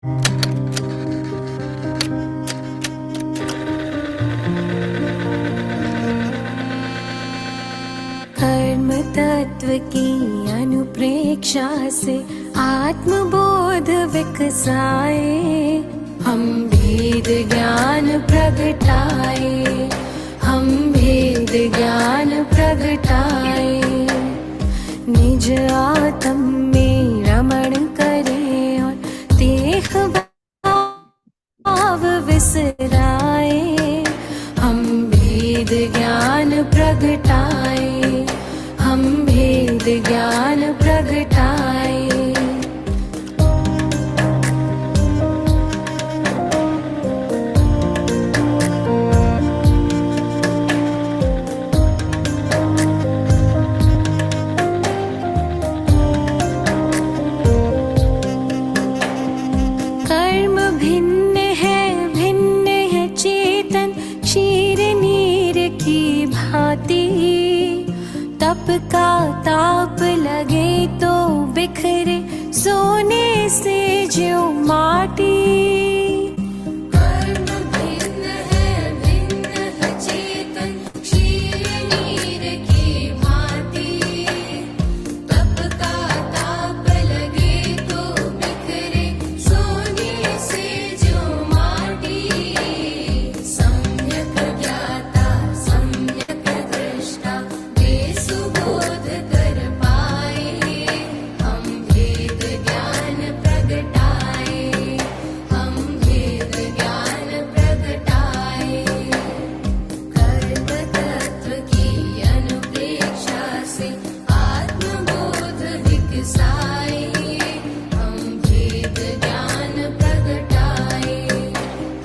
कर्म तत्व की अनुप्रेक्षा से आत्मबोध विकसाए, हम भेद ज्ञान प्रगटाए, हम भेद ज्ञान प्रगटाए। निज आत्म में रमण करें और देह भाव विसराए, हम भेद ज्ञान प्रगटाए, हम भेद ज्ञान प्रगटाए। कर्म भिन्न है चेतन क्षीर नीर की भांति, तप का ताप लगे तो बिखरे सोने से ज्यों माटी। कर्म भिन्न है चेतन क्षीर नीर की भांति, तप का ताप लगे तो बिखरे सोने से ज्यों माटी। सम्यक ज्ञाता सम्यक दृष्टा वे सुबोध कर पाए, हम भेद ज्ञान प्रगटाए, हम भेद ज्ञान प्रगटाए। कर्म तत्व की अनुप्रेक्षा से आत्मबोध विकसाए, हम भेद ज्ञान प्रगटाए,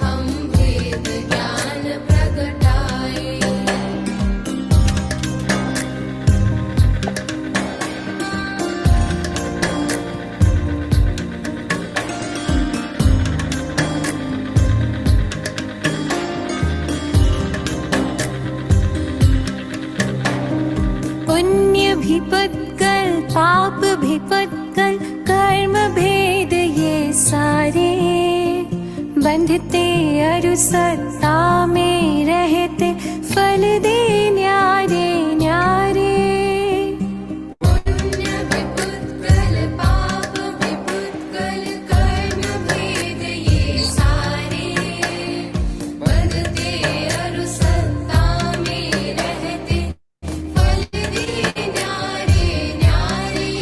हम भेद ज्ञान प्रगटाए। पुण्य भी पुत्कल पाप भी पुत्कल, कर्म भेद ये सारे, बंधते अरु सत्ता में रहते फल दे न्यारे न्यारे। पुण्य भी पुत्कल पाप भी पुत्कल, कर्म भेद ये सारे, बंधते अरु सत्ता में रहते फल दे न्यारे न्यारे।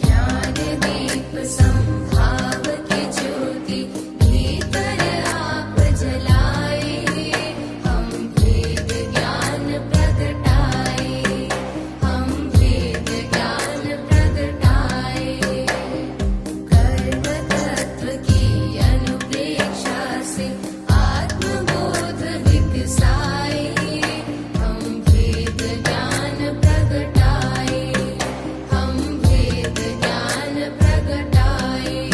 ज्ञान दीप संभाव की ज्योति भीतर आप जलाए, हम भेद ज्ञान प्रगटाए, हम भेद ज्ञान प्रगटाए। कर्म तत्व की अनुप्रेक्षा से आत्मबोध विकसाए, हम भेद ज्ञान प्रगटाए, हम भेद ज्ञान प्रगटाए।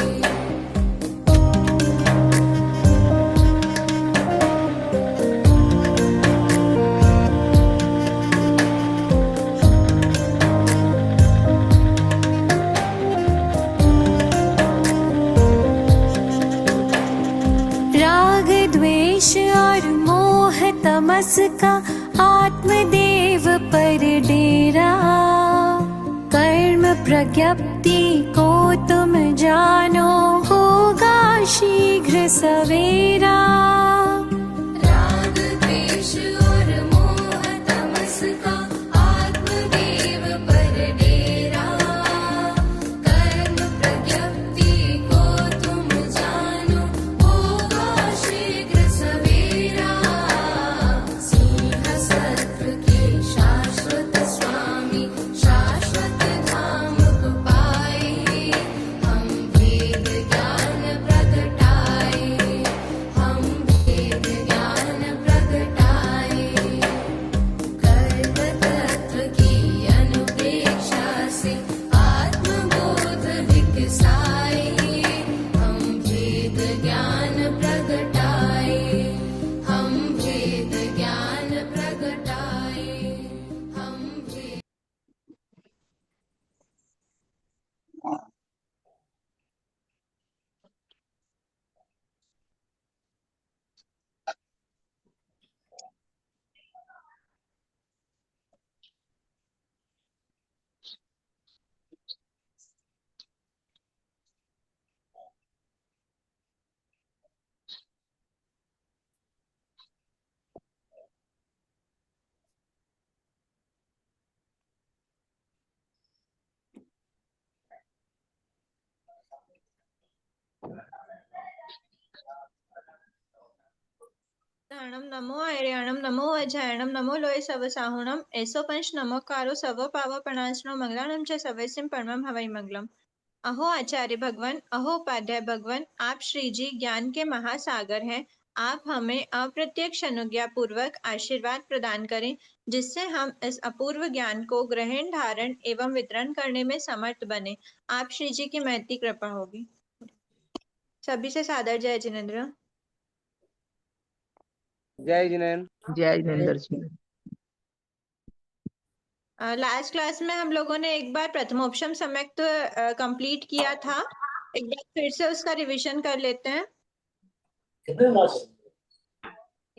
राग द्वेष और मोह तमस का आत्मदेव पर डेरा, कर्म प्रज्ञप्ति को तुम जानो होगा शीघ्र सवेरा। राग द्वेष और मोह तमस का आत्मदेव पर डेरा, कर्म प्रज्ञप्ति को तुम जानो होगा शीघ्र सवेरा। सिंह सत्व के शाश्वत स्वामी शाश्वत धाम को पाए, हम भेद ज्ञान प्रगटाए, हम भेद षडाक्षराणां नमो ऐर्याणां नमो अजायणां नमो लोये सवसाहुणम् ऐसो पंच नमोकारो सव पावपणासनो मंगलानं च सवैसिं परमं हवै मंगलम। अहो आचार्य भगवान, अहो उपाध्याय भगवान, आप श्री जी ज्ञान के महासागर हैं। आप हमें अप्रत्यक्ष अनुज्ञा पूर्वक आशीर्वाद प्रदान करें, जिससे हम इस अपूर्व ज्ञान को ग्रहण, धारण एवं वितरण करने में समर्थ बने। आप श्री जी की महती कृपा होगी। सभी से सादर जय जिनेन्द्र। जय जिनेन्द्र। जय जिनेन्द्र जी। लास्ट क्लास में हम लोगों ने एक बार प्रथमोपशम सम्यक्त कंप्लीट किया था। एक बार फिर से उसका रिवीजन कर लेते हैं।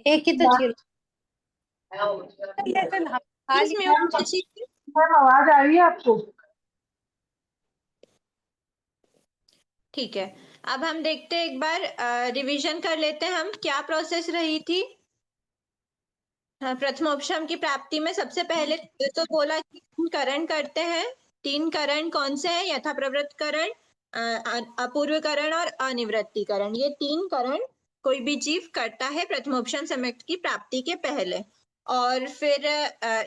एक ही तो चीज प्लीज म्यूट कीजिए। आवाज आ रही है आपको? ठीक है, अब हम देखते हैं, एक बार रिवीजन कर लेते हैं हम क्या प्रोसेस रही थी। प्रथमोपशम की प्राप्ति में सबसे पहले तो बोला कि 3 करण करते हैं। 3 करण कौन से हैं? यथा प्रवृत्त करण, अपूर्व करण और अनिवृत्ति करण। ये 3 करण कोई भी जीव करता है प्रथमोपशम सम्यक्त की प्राप्ति के पहले। और फिर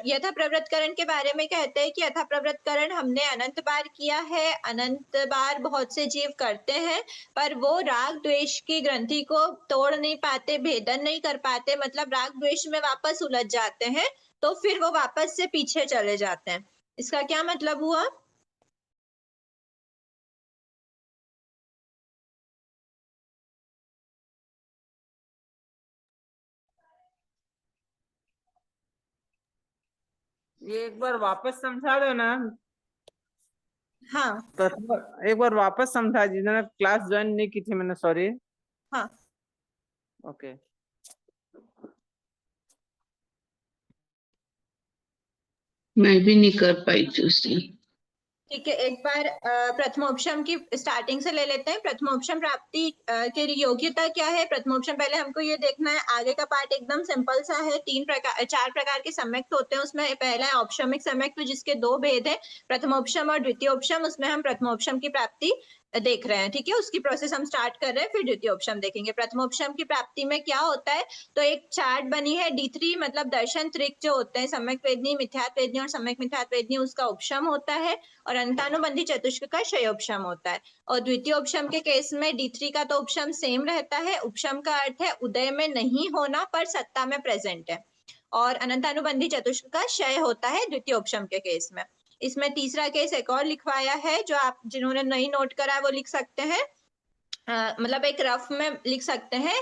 यथा प्रवृत्त करण के बारे में कहते हैं कि यथा प्रवृत्त करण हमने अनंत बार किया है, अनंत बार बहुत से जीव करते हैं, पर वो राग द्वेष की ग्रंथि को तोड़ नहीं पाते, भेदन नहीं कर पाते, मतलब राग द्वेष में वापस उलझ जाते हैं, तो फिर वो वापस से पीछे चले जाते हैं। इसका क्या मतलब हुआ? ये एक बार वापस समझा दो ना। हाँ तो एक बार वापस समझा दीजिए, क्लास ज्वाइन नहीं की थी मैंने, सॉरी। हाँ ओके। मैं भी नहीं कर पाई थी उसे। ठीक है, एक बार प्रथमोपशम की स्टार्टिंग से ले लेते हैं। प्रथमोपशम प्राप्ति के योग्यता क्या है? प्रथमोपशम पहले हमको ये देखना है। आगे का पार्ट एकदम सिंपल सा है। 4 प्रकार के सम्यक्त होते हैं। उसमें पहला है औपशमिक सम्यक्त, जिसके 2 भेद है, प्रथमोपशम और द्वितीयोपशम। उसमें हम प्रथमोपशम की प्राप्ति देख रहे हैं। ठीक है, उसकी प्रोसेस हम स्टार्ट कर रहे हैं, फिर द्वितीयोपशम देखेंगे। प्रथमोपशम की प्राप्ति में क्या होता है? तो एक चार्ट बनी है D3, मतलब दर्शन त्रिक जो होते हैं, सम्यक वेदनी, मिथ्यात्व वेदनी और सम्यक मिथ्यात्व वेदनी, उसका उपशम होता है, और अंतानुबंधी चतुष्क का क्षयोपशम होता है। और द्वितीय उपशम के केस में D3 का तो उपशम सेम रहता है। उपशम का अर्थ है उदय में नहीं होना पर सत्ता में प्रेजेंट है, और अनंतानुबंधी चतुष्क का क्षय होता है द्वितीय उपशम के केस में। इसमें तीसरा केस एक और लिखवाया है, जो आप जिन्होंने नहीं नोट करा वो लिख सकते हैं। मतलब एक रफ में लिख सकते हैं,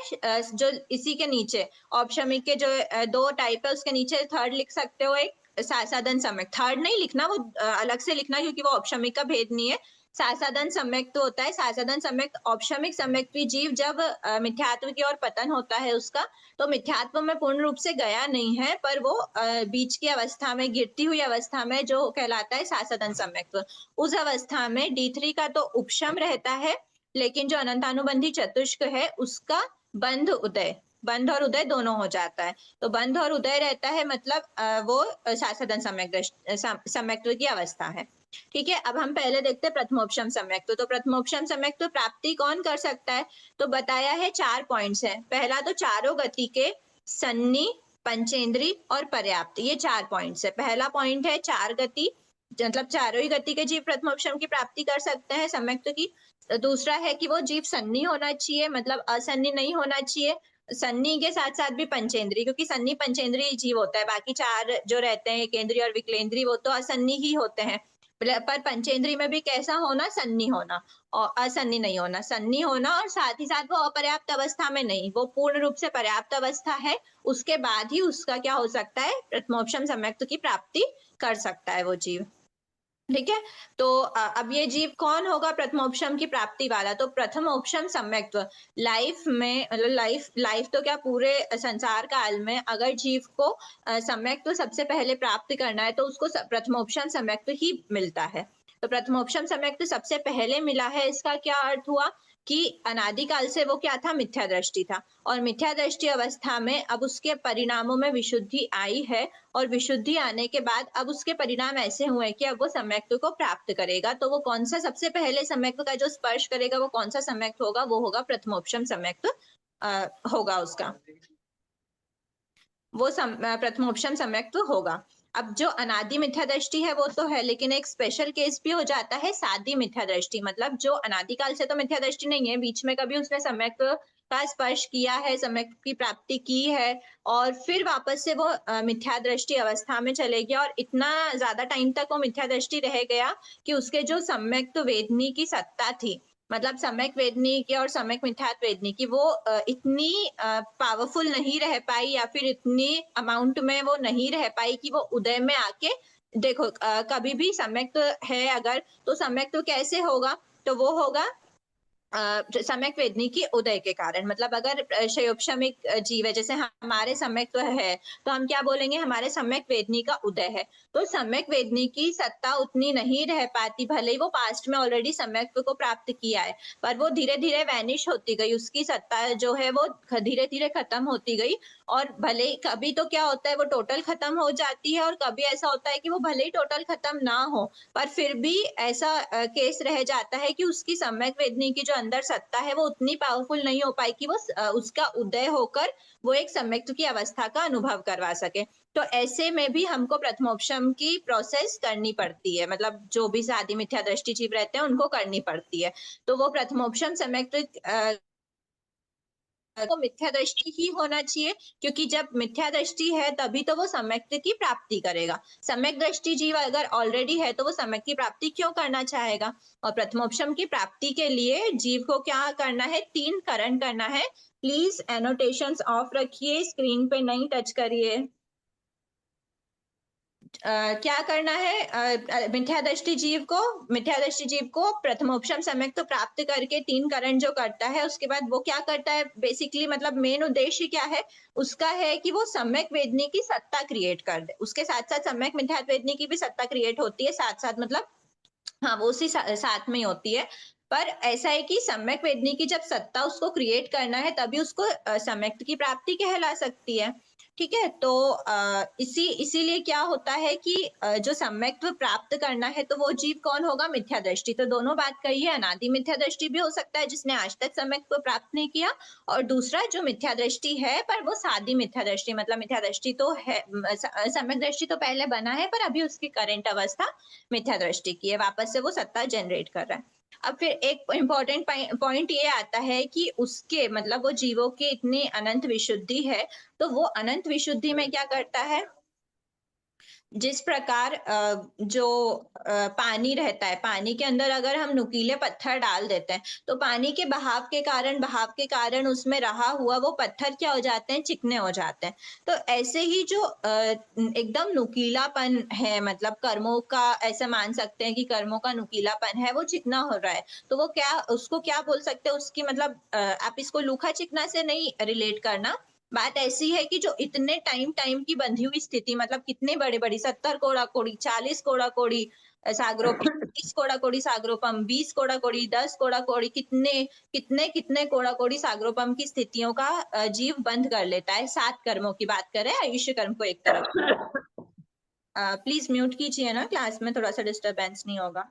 जो इसी के नीचे औपशमिक के जो 2 टाइप है, उसके नीचे थर्ड लिख सकते हो, एक साधन सम्यक। थर्ड नहीं लिखना, वो अलग से लिखना, क्योंकि वो औपशमिक का भेद नहीं है। साधन सम्यक तो होता है। साधन सम्यक औपशमिक सम्यक भी जीव जब मिथ्यात्व की ओर पतन होता है उसका, तो मिथ्यात्व में पूर्ण रूप से गया नहीं है, पर वो बीच की अवस्था में, गिरती हुई अवस्था में, जो कहलाता है साधन सम्यक, उस अवस्था में D3 का तो उपशम रहता है, लेकिन जो अनंतानुबंधी चतुष्क है उसका बंध उदय, बंध और उदय दोनों हो जाता है। तो बंध और उदय रहता है, मतलब वो साधन सम्यक्त्व की अवस्था है। ठीक है, अब हम पहले देखते हैं प्रथमोपशम सम्यक्त्व। तो प्रथमोपशम सम्यक्त्व प्राप्ति कौन कर सकता है? तो बताया है 4 पॉइंट्स है। पहला तो चारों गति के सन्नी, पंचेंद्री और पर्याप्त, ये 4 पॉइंट्स है। पहला पॉइंट है 4 गति, मतलब चारों ही गति के जीव प्रथमोपशम की प्राप्ति कर सकते हैं सम्यक्त्व की। दूसरा है कि वो जीव सन्नी होना चाहिए, मतलब असन्नी नहीं होना चाहिए। सन्नी के साथ साथ भी पंचेंद्री, क्योंकि सन्नी पंचेंद्री जीव होता है, बाकी 4 जो रहते हैं केंद्रीय और विकलेंद्री, वो तो असन्नी ही होते हैं। पर पंचेंद्री में भी कैसा होना? सन्नी होना, और असन्नी नहीं होना, सन्नी होना, और साथ ही साथ वो अपर्याप्त अवस्था में नहीं, वो पूर्ण रूप से पर्याप्त अवस्था है, उसके बाद ही उसका क्या हो सकता है? प्रथमोपशम सम्यक्त्व की प्राप्ति कर सकता है वो जीव। ठीक है, तो अब ये जीव कौन होगा प्रथमोपशम की प्राप्ति वाला? तो प्रथमोपशम सम्यक्त्व लाइफ में, मतलब लाइफ तो क्या, पूरे संसार काल में अगर जीव को सम्यक्त्व सबसे पहले प्राप्त करना है, तो उसको प्रथमोपशम सम्यक्त्व ही मिलता है। तो प्रथमोपशम सम्यक्त्व सबसे पहले मिला है, इसका क्या अर्थ हुआ कि अनादिकाल से वो क्या था? मिथ्या दृष्टि था, और मिथ्या दृष्टि अवस्था में अब उसके परिणामों में विशुद्धि आई है, और विशुद्धि आने के बाद अब उसके परिणाम ऐसे हुए कि अब वो सम्यक्त्व को प्राप्त करेगा। तो वो कौन सा सबसे पहले सम्यक्त्व का जो स्पर्श करेगा, वो कौन सा सम्यक्त्व होगा? वो होगा प्रथमोपशम सम्यक्त्व होगा उसका। वो प्रथमोपशम सम्यक्त्व होगा। अब जो अनादि मिथ्या दृष्टि है वो तो है, लेकिन एक स्पेशल केस भी हो जाता है सादी मिथ्या दृष्टि, मतलब जो अनादिकाल से तो मिथ्या दृष्टि नहीं है, बीच में कभी उसने सम्यक्त्व का स्पर्श किया है, सम्यक्त्व की प्राप्ति की है और फिर वापस से वो मिथ्या दृष्टि अवस्था में चले गया और इतना ज्यादा टाइम तक वो मिथ्या दृष्टि रह गया कि उसके जो सम्यक्त्व वेदनी की सत्ता थी, मतलब सम्यक वेदनी की और सम्यक मिथ्यात्व वेदनी की, वो इतनी पावरफुल नहीं रह पाई या फिर इतनी अमाउंट में वो नहीं रह पाई कि वो उदय में आके देखो कभी भी सम्यक तो है अगर, तो सम्यक तो कैसे होगा, तो वो होगा सम्यक वेदनी की उदय के कारण। मतलब अगर शयोपशमिक जीव है, जैसे हमारे सम्यक तो है, तो हम क्या बोलेंगे, हमारे सम्यक वेदनी का उदय है, तो सम्यक वेदनी की सत्ता उतनी नहीं रह पाती, भले ही वो पास्ट में ऑलरेडी सम्यक्त्व को प्राप्त किया है, पर वो धीरे धीरे वैनिश होती गई, उसकी सत्ता जो है वो धीरे धीरे खत्म होती गई। और भले कभी तो क्या होता है वो टोटल खत्म हो जाती है और कभी ऐसा होता है कि वो भले ही टोटल खत्म ना हो, पर फिर भी ऐसा केस रह जाता है कि उसकी सम्यक वेदनी की जो अंदर सत्ता है वो उतनी पावरफुल नहीं हो पाई कि वो उसका उदय होकर वो एक सम्यक्त्व की अवस्था का अनुभव करवा सके। तो ऐसे में भी हमको प्रथमोपशम की प्रोसेस करनी पड़ती है, मतलब जो भी सादी मिथ्या दृष्टि जीव रहते हैं उनको करनी पड़ती है। तो वो प्रथमोपशम सम्यक्त्व तो मिथ्या दृष्टि ही होना चाहिए, क्योंकि जब मिथ्या दृष्टि है तभी तो वो सम्यक्त्व की प्राप्ति करेगा। सम्यक दृष्टि जीव अगर ऑलरेडी है तो वो सम्यक की प्राप्ति क्यों करना चाहेगा। और प्रथमोपशम की प्राप्ति के लिए जीव को क्या करना है, 3 करण करना है। प्लीज एनोटेशंस ऑफ रखिए, स्क्रीन पे नहीं टच करिए। क्या करना है, मिथ्या दृष्टि जीव को प्रथमोपशम सम्यक्त्व तो प्राप्त करके 3 करण जो करता है, उसके बाद वो क्या करता है बेसिकली, मतलब मेन उद्देश्य क्या है उसका, है कि वो सम्यक वेदनी की सत्ता क्रिएट कर दे। उसके साथ साथ सम्यक मिथ्यात्व वेदनी की भी सत्ता क्रिएट होती है, साथ साथ मतलब हाँ वो उसी साथ में ही होती है। पर ऐसा है कि सम्यक वेदनी की जब सत्ता उसको क्रिएट करना है तभी उसको सम्यक्त्व की प्राप्ति कहला सकती है। ठीक है, तो इसीलिए क्या होता है कि जो सम्यक्त्व प्राप्त करना है तो वो जीव कौन होगा, मिथ्या दृष्टि। तो दोनों बात कही है, अनादि मिथ्या दृष्टि भी हो सकता है जिसने आज तक सम्यक्त्व प्राप्त नहीं किया, और दूसरा जो मिथ्या दृष्टि है पर वो सादी मिथ्या दृष्टि, मतलब मिथ्या दृष्टि तो है, सम्यक दृष्टि तो पहले बना है पर अभी उसकी करंट अवस्था मिथ्या दृष्टि की है, वापस से वो सत्ता जनरेट कर रहा है। अब फिर एक इंपॉर्टेंट पॉइंट ये आता है कि उसके मतलब वो जीवों की इतनी अनंत विशुद्धि है, तो वो अनंत विशुद्धि में क्या करता है, जिस प्रकार जो पानी रहता है, पानी के अंदर अगर हम नुकीले पत्थर डाल देते हैं तो पानी के बहाव के कारण उसमें रहा हुआ वो पत्थर क्या हो जाते हैं, चिकने हो जाते हैं। तो ऐसे ही जो एकदम नुकीलापन है, मतलब कर्मों का, ऐसा मान सकते हैं कि कर्मों का नुकीलापन है, वो चिकना हो रहा है, तो वो क्या, उसको क्या बोल सकते हैं, उसकी मतलब आप इसको लूखा चिकना से नहीं रिलेट करना। बात ऐसी है कि जो इतने टाइम की बंधी हुई स्थिति, मतलब कितने बड़े बड़ी 70 कोड़ा कोड़ी, 40 कोड़ा कोड़ी सागरोपम, 30 कोड़ा कोड़ी सागरोपम, 20 कोड़ा कोड़ी, 10 कोड़ा कोड़ी, कितने कितने कितने कोड़ा कोड़ी सागरोपम की स्थितियों का जीव बंद कर लेता है। 7 कर्मों की बात करें, आयुष्य कर्म को एक तरफ। प्लीज म्यूट कीजिए ना, क्लास में थोड़ा सा डिस्टरबेंस नहीं होगा।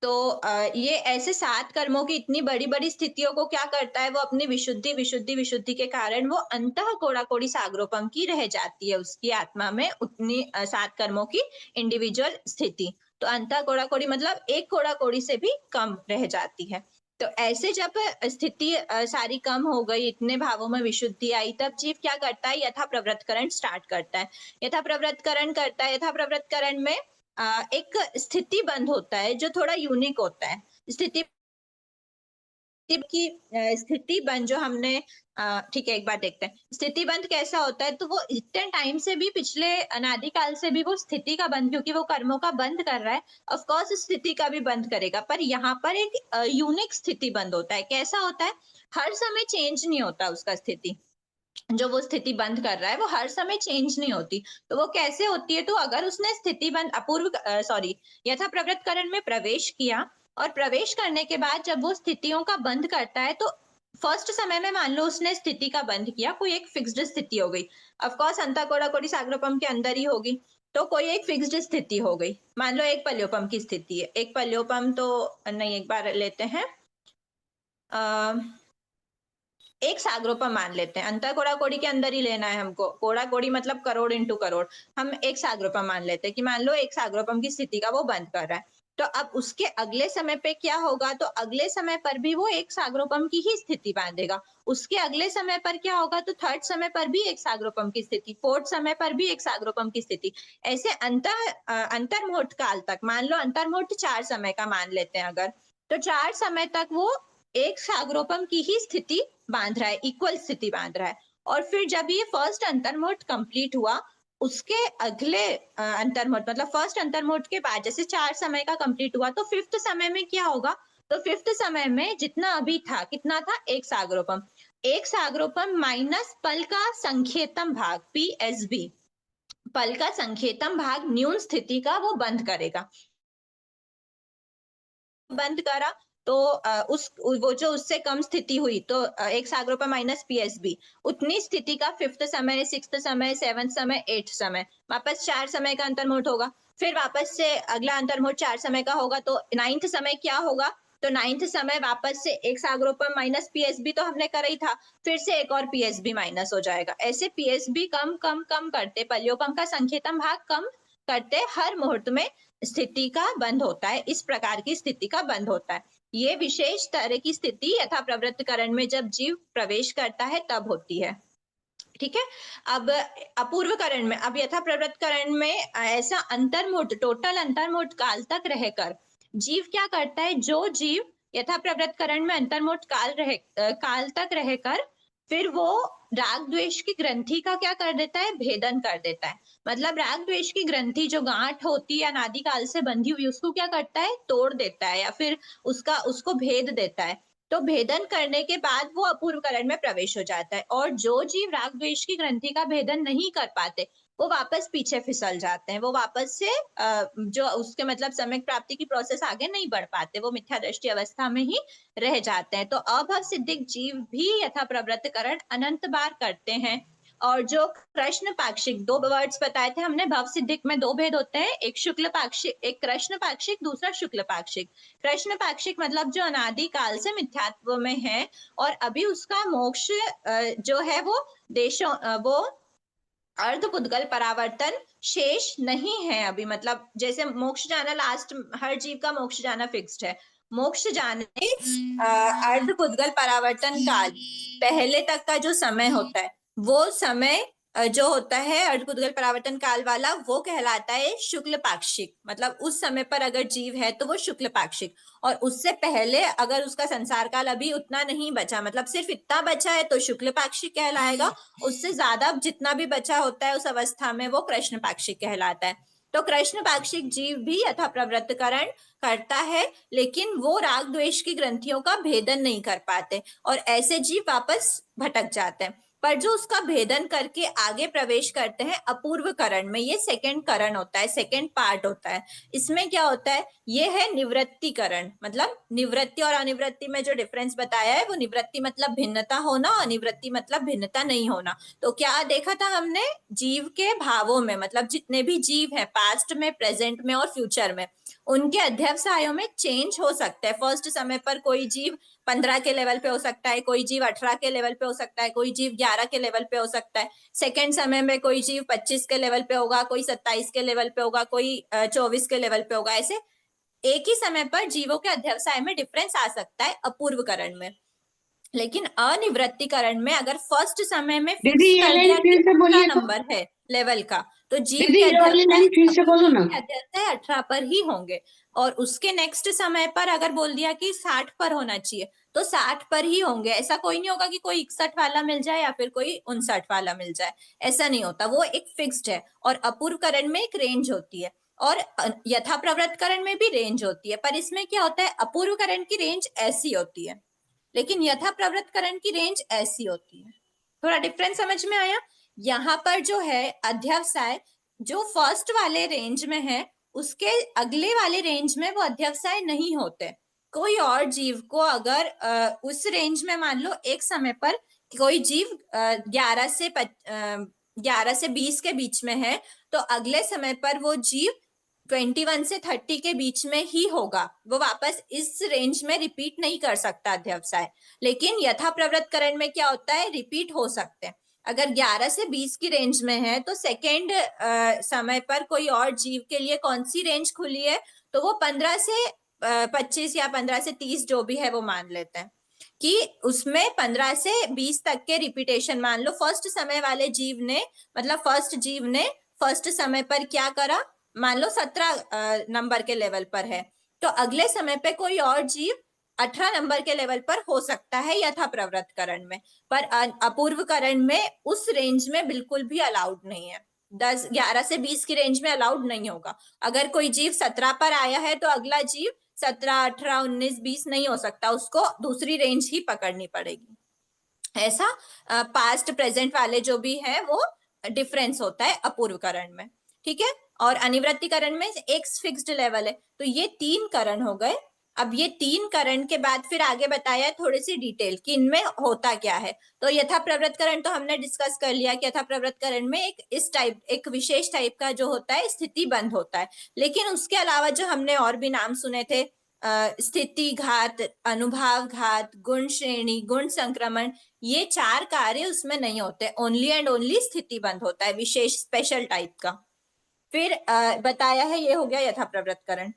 तो ये ऐसे 7 कर्मों की इतनी बड़ी बड़ी स्थितियों को क्या करता है, वो अपनी विशुद्धि के कारण वो अंतः कोड़ा कोड़ी सागरोपम की रह जाती है, उसकी आत्मा में उतनी 7 कर्मों की इंडिविजुअल स्थिति। तो अंतः कोड़ा कोड़ी मतलब 1 कोड़ा कोड़ी से भी कम रह जाती है। तो ऐसे जब स्थिति सारी कम हो गई, इतने भावों में विशुद्धि आई, तब जीव क्या करता है, यथा प्रवृत्तकरण स्टार्ट करता है। यथा प्रवृत्तकरण में एक स्थिति बंध होता है जो थोड़ा यूनिक होता है। स्थिति बंध जो हमने ठीक है, एक बार देखते हैं स्थिति बंध कैसा होता है। तो वो इतने टाइम से भी, पिछले अनादिकाल से भी वो स्थिति का बंध, क्योंकि वो कर्मों का बंद कर रहा है, ऑफ कोर्स स्थिति का भी बंद करेगा, पर यहाँ पर एक यूनिक स्थिति बंद होता है। कैसा होता है, हर समय चेंज नहीं होता उसका स्थिति, जो वो स्थिति बंद कर रहा है वो हर समय चेंज नहीं होती। तो वो कैसे होती है, तो अगर उसने स्थिति बंद यथा प्रवृत्तकरण में प्रवेश किया, और प्रवेश करने के बाद जब वो स्थितियों का बंद करता है, तो फर्स्ट समय में मान लो उसने स्थिति का बंद किया, कोई एक फिक्स्ड स्थिति हो गई, ऑफकोर्स अंतः कोड़ी सागरोपम के अंदर ही होगी, तो कोई एक फिक्स्ड स्थिति हो गई, मान लो एक पल्योपम की स्थिति है। एक पल्योपम तो नहीं, एक बार लेते हैं एक सागरोपम मान लेते हैं, अंतर कोड़ा कोड़ी के अंदर ही लेना है हमको, कोड़ा कोड़ी मतलब करोड़ इंटू करोड़, हम एक सागरोपम मान लेते हैं कि मान लो एक सागरोपम की स्थिति का वो बंद कर रहा है। तो अब उसके अगले समय पे क्या होगा, तो अगले समय पर भी वो एक सागरोपम की ही स्थिति बांधेगा, उसके अगले समय पर क्या होगा, तो थर्ड समय पर भी एक सागरोपम की स्थिति, फोर्थ समय पर भी एक सागरोपम की स्थिति, ऐसे अंतर्मुहूर्त काल तक, मान लो अंतर्मुहूर्त 4 समय का मान लेते हैं अगर, तो 4 समय तक वो एक सागरोपम की ही स्थिति बांध रहा है, इक्वल स्थिति बांध रहा है। और फिर जब ये फर्स्ट अंतर्मुहूर्त कंप्लीट हुआ, उसके अगले अंतर्मुहूर्त मतलब फर्स्ट अंतर्मुहूर्त के बाद जैसे 4 समय का कंप्लीट हुआ, तो फिफ्थ समय में क्या होगा, तो फिफ्थ समय में जितना अभी था, कितना था, एक सागरोपम, एक सागरोपम माइनस पल का संखेतम भाग PSB, पल का संखेतम भाग न्यून स्थिति का वो बंद करेगा, बंद करा तो वो जो उससे कम स्थिति हुई, तो एक सागरोपम माइनस PSB, उतनी स्थिति का फिफ्थ समय, सिक्स्थ समय, सेवंथ समय, एट्थ समय, वापस 4 समय का अंतर्मुहूर्त होगा, फिर वापस से अगला अंतर्मुहूर्त 4 समय का होगा, तो 9th समय क्या होगा, तो 9th समय वापस से एक सागरोपम माइनस PSB तो हमने करा ही था, फिर से एक और PSB माइनस हो जाएगा, ऐसे PSB कम कम कम करते, पल्योपम का संखेतम भाग कम करते हर मुहूर्त में स्थिति का बंद होता है, इस प्रकार की स्थिति का बंद होता है। ये विशेष तरह की स्थिति यथा प्रवृत्तकरण में जब जीव प्रवेश करता है तब होती है। ठीक है, अब अपूर्वकरण में, अब यथा प्रवृत्तकरण में ऐसा अंतर्मुहूर्त, टोटल अंतर्मुहूर्त काल तक रहकर जीव क्या करता है, जो जीव यथा प्रवृत्तकरण में अंतर्मुहूर्त काल तक रहकर फिर वो राग द्वेष की ग्रंथि का क्या कर देता है, भेदन कर देता है, मतलब राग द्वेष की ग्रंथि जो गांठ होती है अनादि काल से बंधी हुई, उसको क्या करता है, तोड़ देता है या फिर उसको भेद देता है, तो भेदन करने के बाद वो अपूर्वकरण में प्रवेश हो जाता है। और जो जीव राग द्वेष की ग्रंथि का भेदन नहीं कर पाते, वो वापस पीछे फिसल जाते हैं, वो वापस से जो उसके मतलब सम्यक प्राप्ति की प्रोसेस आगे नहीं बढ़ पाते, वो मिथ्या दृष्टि अवस्था में ही रह जाते हैं। तो अभव सिद्धिक जीव भी यथा प्रवृत्तकरण अनंत बार करते हैं। और जो कृष्ण पाक्षिक, 2 वर्ड्स बताए थे हमने, भव सिद्धिक में 2 भेद होते हैं, एक शुक्ल पाक्षिक, एक कृष्ण पाक्षिक, दूसरा शुक्ल पाक्षिक। कृष्ण पाक्षिक मतलब जो अनादि काल से मिथ्यात्व में है और अभी उसका मोक्ष जो है वो देशों वो अर्ध पुद्गल परावर्तन शेष नहीं है अभी, मतलब जैसे मोक्ष जाना लास्ट, हर जीव का मोक्ष जाना फिक्स्ड है, मोक्ष जाने अर्ध पुद्गल परावर्तन काल पहले तक का जो समय होता है, वो समय जो होता है अर्ध पुद्गल परावर्तन काल वाला, वो कहलाता है शुक्ल पाक्षिक, मतलब उस समय पर अगर जीव है तो वो शुक्ल पाक्षिक, और उससे पहले अगर उसका संसार काल अभी उतना नहीं बचा, मतलब सिर्फ इतना बचा है तो शुक्ल पाक्षिक कहलाएगा, उससे ज्यादा जितना भी बचा होता है उस अवस्था में वो कृष्ण पाक्षिक कहलाता है। तो कृष्ण पाक्षिक जीव भी यथा प्रवृत्तकरण करता है, लेकिन वो राग द्वेष की ग्रंथियों का भेदन नहीं कर पाते और ऐसे जीव वापस भटक जाते हैं। पर जो उसका भेदन करके आगे प्रवेश करते हैं अपूर्व करण में, ये सेकंड करण होता है, सेकंड पार्ट होता है, इसमें क्या होता है, ये है निवृत्ति करण, मतलब निवृत्ति और अनिवृत्ति में जो डिफरेंस बताया है, वो निवृत्ति मतलब भिन्नता होना, अनिवृत्ति मतलब भिन्नता नहीं होना। तो क्या देखा था हमने, जीव के भावों में, मतलब जितने भी जीव हैं पास्ट में, प्रेजेंट में और फ्यूचर में, उनके अध्यवसायों में चेंज हो सकता है। फर्स्ट समय पर कोई जीव 15 के लेवल पे हो सकता है, कोई जीव 18 के लेवल पे हो सकता है, कोई जीव 11 के लेवल पे हो सकता है, सेकंड समय में कोई जीव 25 के लेवल पे होगा, कोई 27 के लेवल पे होगा, कोई 24 के लेवल पे होगा, ऐसे एक ही समय पर जीवों के अध्यवसाय में डिफरेंस आ सकता है अपूर्वकरण में। लेकिन अनिवृत्तिकरण में अगर फर्स्ट समय में दीदी फिक्स ये कर लाइन दिया फिर कि से बोलिए तो। नंबर है लेवल का, तो जीव दीदी के ये वाली लाइन फिर से बोलो ना। अध्यवसाय 18 पर ही होंगे, और उसके नेक्स्ट समय पर अगर बोल दिया कि 60 पर होना चाहिए तो 60 पर ही होंगे। ऐसा कोई नहीं होगा कि कोई 61 वाला मिल जाए या फिर कोई 59 वाला मिल जाए, ऐसा नहीं होता, वो एक फिक्स्ड है। और अपूर्वकरण में एक रेंज होती है और यथा प्रवृत्तकरण में भी रेंज होती है, पर इसमें क्या होता है, अपूर्वकरण की रेंज ऐसी होती है लेकिन यथा प्रवृत्तकरण की रेंज ऐसी होती है। थोड़ा डिफरेंस समझ में आया। यहाँ पर जो है अध्यवसाय जो फर्स्ट वाले रेंज में है, उसके अगले वाले रेंज में वो अध्यवसाय नहीं होते। कोई और जीव को अगर उस रेंज में मान लो एक समय पर कोई जीव 11 से 20 के बीच में है, तो अगले समय पर वो जीव 21 से 30 के बीच में ही होगा, वो वापस इस रेंज में रिपीट नहीं कर सकता अध्यवसाय। लेकिन यथा प्रवृत्तकरण में क्या होता है, रिपीट हो सकते हैं। अगर 11 से 20 की रेंज में है तो सेकेंड समय पर कोई और जीव के लिए कौन सी रेंज खुली है, तो वो 15 से 25 या 15 से 30 जो भी है वो मान लेते हैं कि उसमें 15 से 20 तक के रिपीटेशन मान लो। फर्स्ट समय वाले जीव ने, मतलब फर्स्ट जीव ने फर्स्ट समय पर क्या करा, मान लो 17 नंबर के लेवल पर है, तो अगले समय पे कोई और जीव 18 नंबर के लेवल पर हो सकता है यथा प्रवृत्तकरण में, पर अपूर्वकरण में उस रेंज में बिल्कुल भी अलाउड नहीं है। 11 से 20 की रेंज में अलाउड नहीं होगा। अगर कोई जीव 17 पर आया है तो अगला जीव 17, 18, 19, 20 नहीं हो सकता, उसको दूसरी रेंज ही पकड़नी पड़ेगी। ऐसा पास्ट प्रेजेंट वाले जो भी है वो डिफरेंस होता है अपूर्वकरण में, ठीक है। और अनिवृत्तिकरण में एक फिक्स्ड लेवल है। तो ये 3 करण हो गए। अब ये 3 करण के बाद फिर आगे बताया थोड़ी सी डिटेल कि इनमें होता क्या है। तो यथा प्रवृत्तकरण तो हमने डिस्कस कर लिया कि यथा प्रवृत्तकरण में एक विशेष टाइप का जो होता है स्थिति बंध होता है। लेकिन उसके अलावा जो हमने और भी नाम सुने थे, स्थिति घात, अनुभाव घात, गुण श्रेणी, गुण संक्रमण, ये 4 कार्य उसमें नहीं होते। ओनली एंड ओनली स्थिति बंध होता है, विशेष स्पेशल टाइप का। फिर बताया है, ये हो गया यथा प्रवृत्तकरण।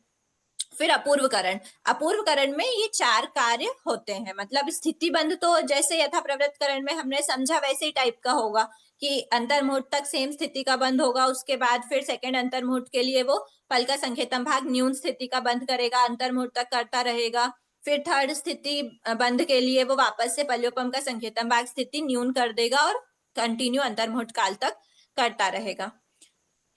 फिर अपूर्वकरण। अपूर्वकरण में ये 4 कार्य होते हैं, मतलब स्थिति बंध तो जैसे यथा प्रवृत्तकरण में हमने समझा वैसे ही टाइप का होगा कि अंतर्मुहूर्त तक सेम स्थिति का बंध होगा, उसके बाद फिर सेकंड अंतर्मुहूर्त के लिए वो फल का संकेतम भाग न्यून स्थिति का बंध करेगा, अंतर्मुहूर्त तक करता रहेगा। फिर थर्ड स्थिति बंध के लिए वो वापस से पल्योपम का संकेतम भाग स्थिति न्यून कर देगा और कंटिन्यू अंतर्मुहूर्त काल तक करता रहेगा,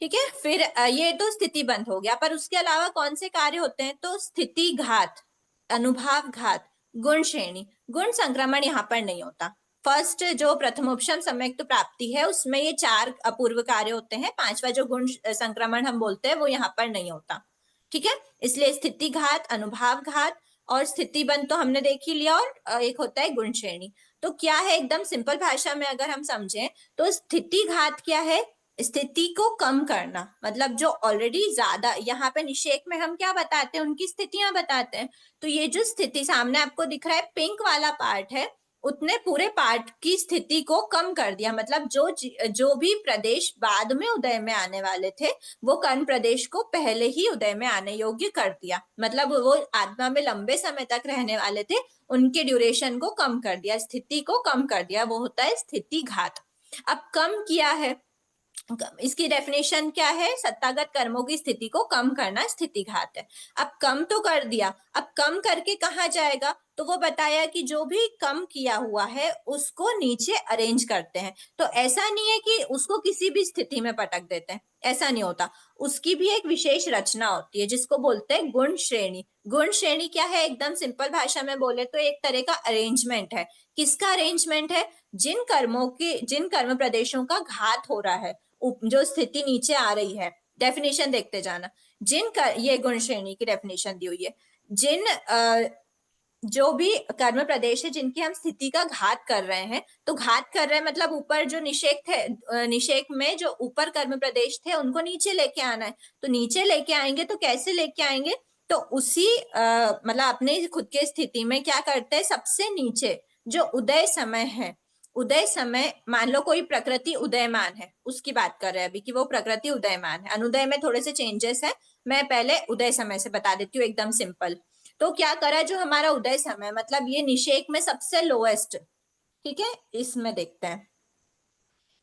ठीक है। फिर ये तो स्थिति बंध हो गया, पर उसके अलावा कौन से कार्य होते हैं, तो स्थिति घात, अनुभाव घात, गुण श्रेणी, गुण संक्रमण यहाँ पर नहीं होता। फर्स्ट जो प्रथमोपशम सम्यक्त प्राप्ति है उसमें ये 4 अपूर्व कार्य होते हैं, 5वां जो गुण संक्रमण हम बोलते हैं वो यहाँ पर नहीं होता, ठीक है। इसलिए स्थिति घात, अनुभाव घात और स्थिति बंध तो हमने देख ही लिया, और एक होता है गुण श्रेणी। तो क्या है, एकदम सिंपल भाषा में अगर हम समझें तो स्थिति घात क्या है, स्थिति को कम करना। मतलब जो ऑलरेडी ज्यादा, यहाँ पे निषेक में हम क्या बताते हैं, उनकी स्थितियां बताते हैं। तो ये जो स्थिति सामने आपको दिख रहा है पिंक वाला पार्ट है, उतने पूरे पार्ट की स्थिति को कम कर दिया। मतलब जो भी प्रदेश बाद में उदय में आने वाले थे वो कर्ण प्रदेश को पहले ही उदय में आने योग्य कर दिया। मतलब वो आत्मा में लंबे समय तक रहने वाले थे, उनके ड्यूरेशन को कम कर दिया, स्थिति को कम कर दिया, वो होता है स्थिति घात। अब कम किया है, इसकी डेफिनेशन क्या है, सत्तागत कर्मों की स्थिति को कम करना स्थिति घात है। अब कम तो कर दिया, अब कम करके कहाँ जाएगा, तो वो बताया कि जो भी कम किया हुआ है उसको नीचे अरेंज करते हैं। तो ऐसा नहीं है कि उसको किसी भी स्थिति में पटक देते हैं, ऐसा नहीं होता। उसकी भी एक विशेष रचना होती है जिसको बोलते हैं गुण श्रेणी। गुण श्रेणी क्या है, एकदम सिंपल भाषा में बोले तो एक तरह का अरेंजमेंट है। किसका अरेंजमेंट है, जिन कर्म प्रदेशों का घात हो रहा है, जो स्थिति नीचे आ रही है। डेफिनेशन देखते जाना, ये गुण श्रेणी की डेफिनेशन दी हुई है। जो भी कर्म प्रदेश है जिनकी हम स्थिति का घात कर रहे हैं, तो घात कर रहे हैं मतलब ऊपर जो निषेक थे, निषेक में जो ऊपर कर्म प्रदेश थे उनको नीचे लेके आना है। तो नीचे लेके आएंगे तो कैसे लेके आएंगे, तो उसी मतलब अपने खुद के स्थिति में क्या करते हैं, सबसे नीचे जो उदय समय है, उदय समय मान लो कोई प्रकृति उदयमान है, उसकी बात कर रहे हैं अभी कि वो प्रकृति उदयमान है। अनुदय में थोड़े से चेंजेस है, मैं पहले उदय समय से बता देती हूँ एकदम सिंपल। तो क्या करा, जो हमारा उदय समय मतलब ये निषेक में सबसे लोएस्ट, ठीक है, इसमें देखते हैं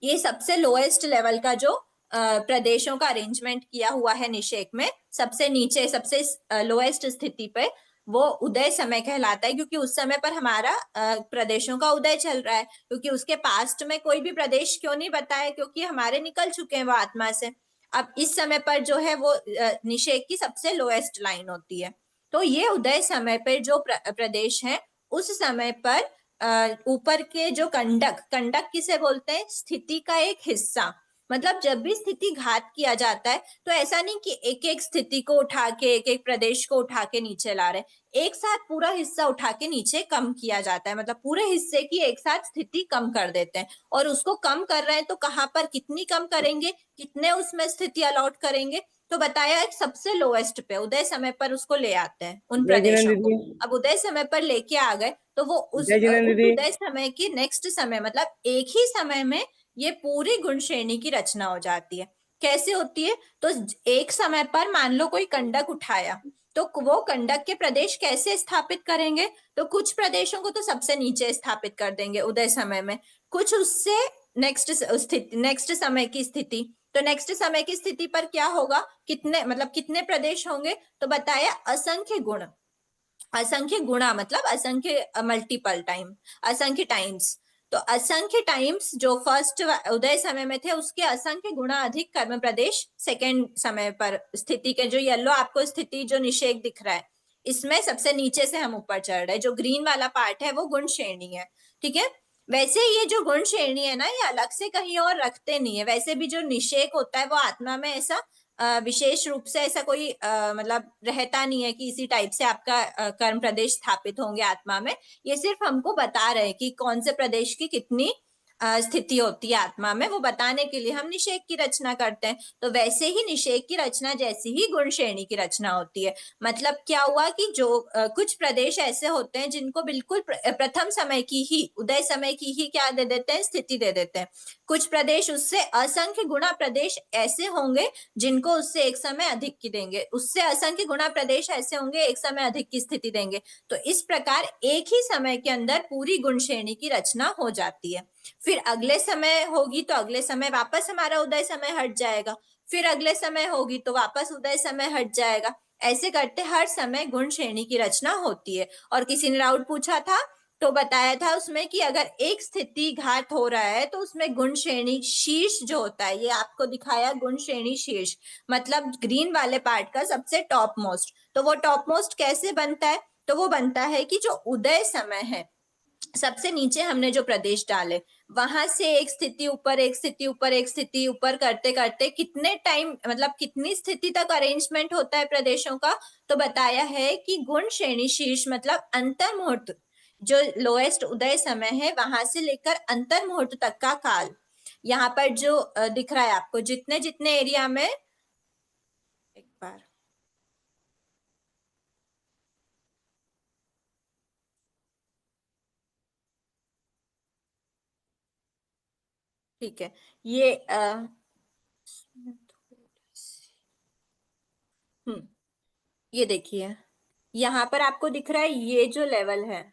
ये सबसे लोएस्ट लेवल का जो प्रदेशों का अरेंजमेंट किया हुआ है निषेक में, सबसे नीचे सबसे लोएस्ट स्थिति पे वो उदय समय कहलाता है, क्योंकि उस समय पर हमारा प्रदेशों का उदय चल रहा है। क्योंकि उसके पास्ट में कोई भी प्रदेश क्यों नहीं बताया, क्योंकि हमारे निकल चुके हैं वो आत्मा से। अब इस समय पर जो है वो निषेक की सबसे लोएस्ट लाइन होती है। तो ये उदय समय पर जो प्रदेश है, उस समय पर ऊपर के जो कंडक किसे बोलते हैं, स्थिति का एक हिस्सा। मतलब जब भी स्थिति घात किया जाता है तो ऐसा नहीं कि एक एक स्थिति को उठा के, एक एक प्रदेश को उठा के नीचे ला रहे, एक साथ पूरा हिस्सा उठा के नीचे कम किया जाता है। मतलब पूरे हिस्से की एक साथ स्थिति कम कर देते हैं। और उसको कम कर रहे हैं तो कहाँ पर कितनी कम करेंगे, कितने उसमें स्थिति अलॉट करेंगे, तो बताया एक सबसे लोएस्ट पे उदय समय पर उसको ले आते हैं उन जय जिनेंद्र प्रदेशों को। दीदी। अब उदय समय पर लेके आ गए तो वो उस जय जिनेंद्र उस दीदी। उदय समय की नेक्स्ट समय मतलब एक ही समय में ये पूरी गुण श्रेणी की रचना हो जाती है। कैसे होती है? तो एक समय पर मान लो कोई कंडक उठाया, तो वो कंडक के प्रदेश कैसे स्थापित करेंगे? तो कुछ प्रदेशों को तो सबसे नीचे स्थापित कर देंगे उदय समय में, कुछ उससे नेक्स्ट स्थिति, नेक्स्ट समय की स्थिति। तो नेक्स्ट समय की स्थिति पर क्या होगा? कितने मतलब कितने प्रदेश होंगे? तो बताया असंख्य गुण, असंख्य गुणा मतलब असंख्य मल्टीपल टाइम, असंख्य टाइम्स। तो असंख्य टाइम्स जो फर्स्ट उदय समय में थे उसके असंख्य गुणा अधिक कर्म प्रदेश सेकेंड समय पर स्थिति के, जो येलो आपको स्थिति जो निषेक दिख रहा है इसमें सबसे नीचे से हम ऊपर चढ़ रहे हैं, जो ग्रीन वाला पार्ट है वो गुण श्रेणी है। ठीक है, वैसे ये जो गुण श्रेणी है ना ये अलग से कहीं और रखते नहीं है। वैसे भी जो निषेक होता है वो आत्मा में ऐसा विशेष रूप से ऐसा कोई मतलब रहता नहीं है कि इसी टाइप से आपका कर्म प्रदेश स्थापित होंगे आत्मा में। ये सिर्फ हमको बता रहे हैं कि कौन से प्रदेश की कितनी स्थिति होती है आत्मा में, वो बताने के लिए हम निषेक की रचना करते हैं। तो वैसे ही निषेक की रचना जैसी ही गुण श्रेणी की रचना होती है। मतलब क्या हुआ कि जो कुछ प्रदेश ऐसे होते हैं जिनको बिल्कुल प्रथम समय की ही, उदय समय की ही क्या दे देते हैं? स्थिति दे देते हैं। कुछ प्रदेश उससे असंख्य गुणा प्रदेश ऐसे होंगे जिनको उससे एक समय अधिक की देंगे, उससे असंख्य गुणा प्रदेश ऐसे होंगे एक समय अधिक की स्थिति देंगे। तो इस प्रकार एक ही समय के अंदर पूरी गुण श्रेणी की रचना हो जाती है। फिर अगले समय होगी तो अगले समय वापस हमारा उदय समय हट जाएगा, फिर अगले समय होगी तो वापस उदय समय हट जाएगा। ऐसे करते हर समय गुण श्रेणी की रचना होती है। और किसी ने डाउट पूछा था तो बताया था उसमें कि अगर एक स्थिति घात हो रहा है तो उसमें गुण श्रेणी शीर्ष जो होता है, ये आपको दिखाया गुण श्रेणी शीर्ष मतलब ग्रीन वाले पार्ट का सबसे टॉप मोस्ट। तो वो टॉप मोस्ट कैसे बनता है? तो वो बनता है कि जो उदय समय है सबसे नीचे हमने जो प्रदेश डाले वहां से एक स्थिति ऊपर, एक स्थिति ऊपर, एक स्थिति ऊपर करते करते कितने टाइम मतलब कितनी स्थिति तक अरेंजमेंट होता है प्रदेशों का? तो बताया है कि गुण श्रेणी शीर्ष मतलब अंतर मुहूर्त, जो लोएस्ट उदय समय है वहां से लेकर अंतर मुहूर्त तक का काल, यहाँ पर जो दिख रहा है आपको जितने जितने एरिया में, एक बार ठीक है, ये ये देखिए यहाँ पर आपको दिख रहा है ये जो लेवल है,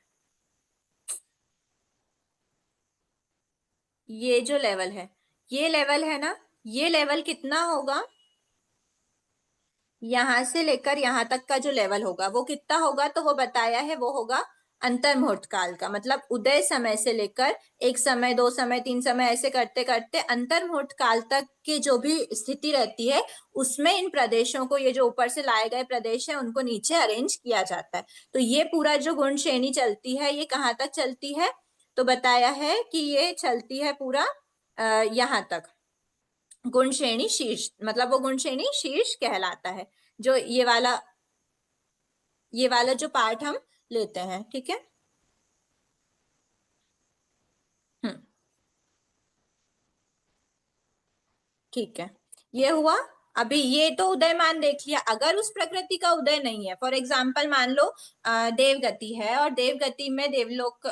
ये जो लेवल है, ये लेवल है ना, ये लेवल कितना होगा? यहां से लेकर यहां तक का जो लेवल होगा वो कितना होगा? तो वो बताया है वो होगा अंतर मुहूर्त काल का, मतलब उदय समय से लेकर एक समय, दो समय, तीन समय ऐसे करते करते अंतर मुहूर्त काल तक की जो भी स्थिति रहती है उसमें इन प्रदेशों को, ये जो ऊपर से लाए गए प्रदेश है उनको नीचे अरेंज किया जाता है। तो ये पूरा जो गुण श्रेणी चलती है ये कहाँ तक चलती है? तो बताया है कि ये चलती है पूरा यहाँ तक, गुण श्रेणी शीर्ष मतलब वो गुण श्रेणी शीर्ष कहलाता है, जो ये वाला जो पार्ट हम लेते हैं। ठीक है, ठीक है, ये हुआ। अभी ये तो उदयमान देख लिया। अगर उस प्रकृति का उदय नहीं है, फॉर एग्जाम्पल मान लो देवगति है और देवगति में देवलोक,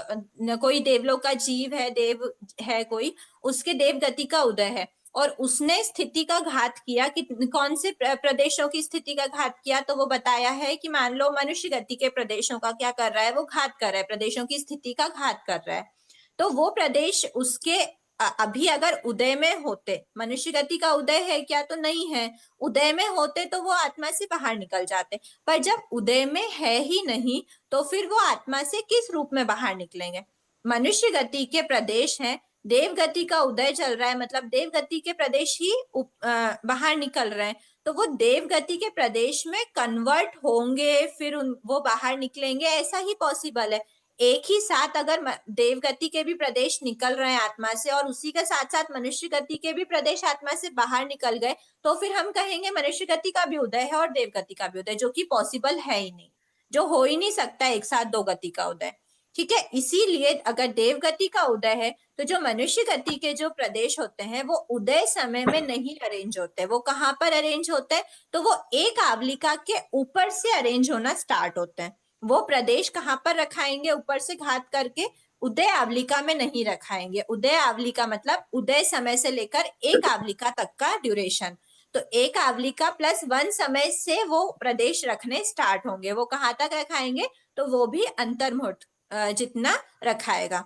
कोई देवलोक का जीव है, देव है कोई, उसके देवगति का उदय है और उसने स्थिति का घात किया कि कौन से प्रदेशों की स्थिति का घात किया? तो वो बताया है कि मान लो मनुष्य गति के प्रदेशों का क्या कर रहा है? वो घात कर रहा है, प्रदेशों की स्थिति का घात कर रहा है। तो वो प्रदेश उसके अभी अगर उदय में होते, मनुष्य गति का उदय है क्या? तो नहीं है। उदय में होते तो वो आत्मा से बाहर निकल जाते, पर जब उदय में है ही नहीं तो फिर वो आत्मा से किस रूप में बाहर निकलेंगे? मनुष्य गति के प्रदेश हैं, देव गति का उदय चल रहा है मतलब देव गति के प्रदेश ही बाहर निकल रहे हैं, तो वो देव गति के प्रदेश में कन्वर्ट होंगे फिर वो बाहर निकलेंगे, ऐसा ही पॉसिबल है। एक ही साथ अगर देवगति के भी प्रदेश निकल रहे हैं आत्मा से और उसी के साथ साथ मनुष्य गति के भी प्रदेश आत्मा से बाहर निकल गए तो फिर हम कहेंगे मनुष्य गति का भी उदय है और देवगति का भी उदय, जो कि पॉसिबल है ही नहीं, जो हो ही नहीं सकता एक साथ दो गति का उदय। ठीक है, इसीलिए अगर देवगति का उदय है तो जो मनुष्य गति के जो प्रदेश होते हैं वो उदय समय में नहीं अरेंज होते, वो कहाँ पर अरेंज होते हैं, तो वो एक आवलिका के ऊपर से अरेंज होना स्टार्ट होते हैं। वो प्रदेश कहाँ पर रखाएंगे, ऊपर से घात करके उदय आवलिका में नहीं रखाएंगे। उदय आवलिका मतलब उदय समय से लेकर एक आवलिका तक का ड्यूरेशन। तो एक आवलिका प्लस 1 समय से वो प्रदेश रखने स्टार्ट होंगे। वो कहाँ तक रखाएंगे, तो वो भी अंतर्मुहूर्त जितना रखाएगा।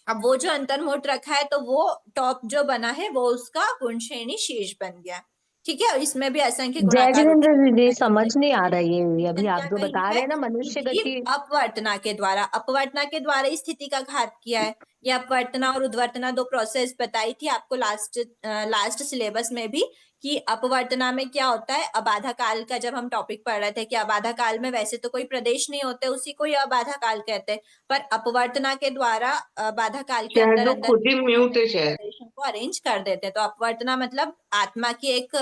अब वो जो अंतर्मुहूर्त रखा है तो वो टॉप जो बना है वो उसका गुण श्रेणी शीर्ष बन गया। ठीक है, इसमें भी असंख्य जय गुणाकार रूप जिनेन्द्र से दीदी, बताया समझ गया नहीं है। आ रहा ये अभी रीजन आप क्या जो कही बता रहे है हैं ना, कि मनुष्य जीव गति। अपवर्तना के द्वारा, अपवर्तना के द्वारा इस स्थिति का घात किया है। ये अपवर्तना और उद्वर्तना दो प्रोसेस बताई थी आपको लास्ट सिलेबस में भी, कि अपवर्तना में क्या होता है, अबाधा काल का जब हम टॉपिक पढ़ रहे थे कि अबाधा काल में वैसे तो कोई प्रदेश नहीं होते, उसी को ही अबाधा काल कहते हैं, पर अपवर्तना के द्वारा बाधा काल के शायद अंदर वो अंदर खुद ही म्यूट है शायद। प्रदेशों को अरेंज कर देते हैं। तो अपवर्तना मतलब आत्मा की एक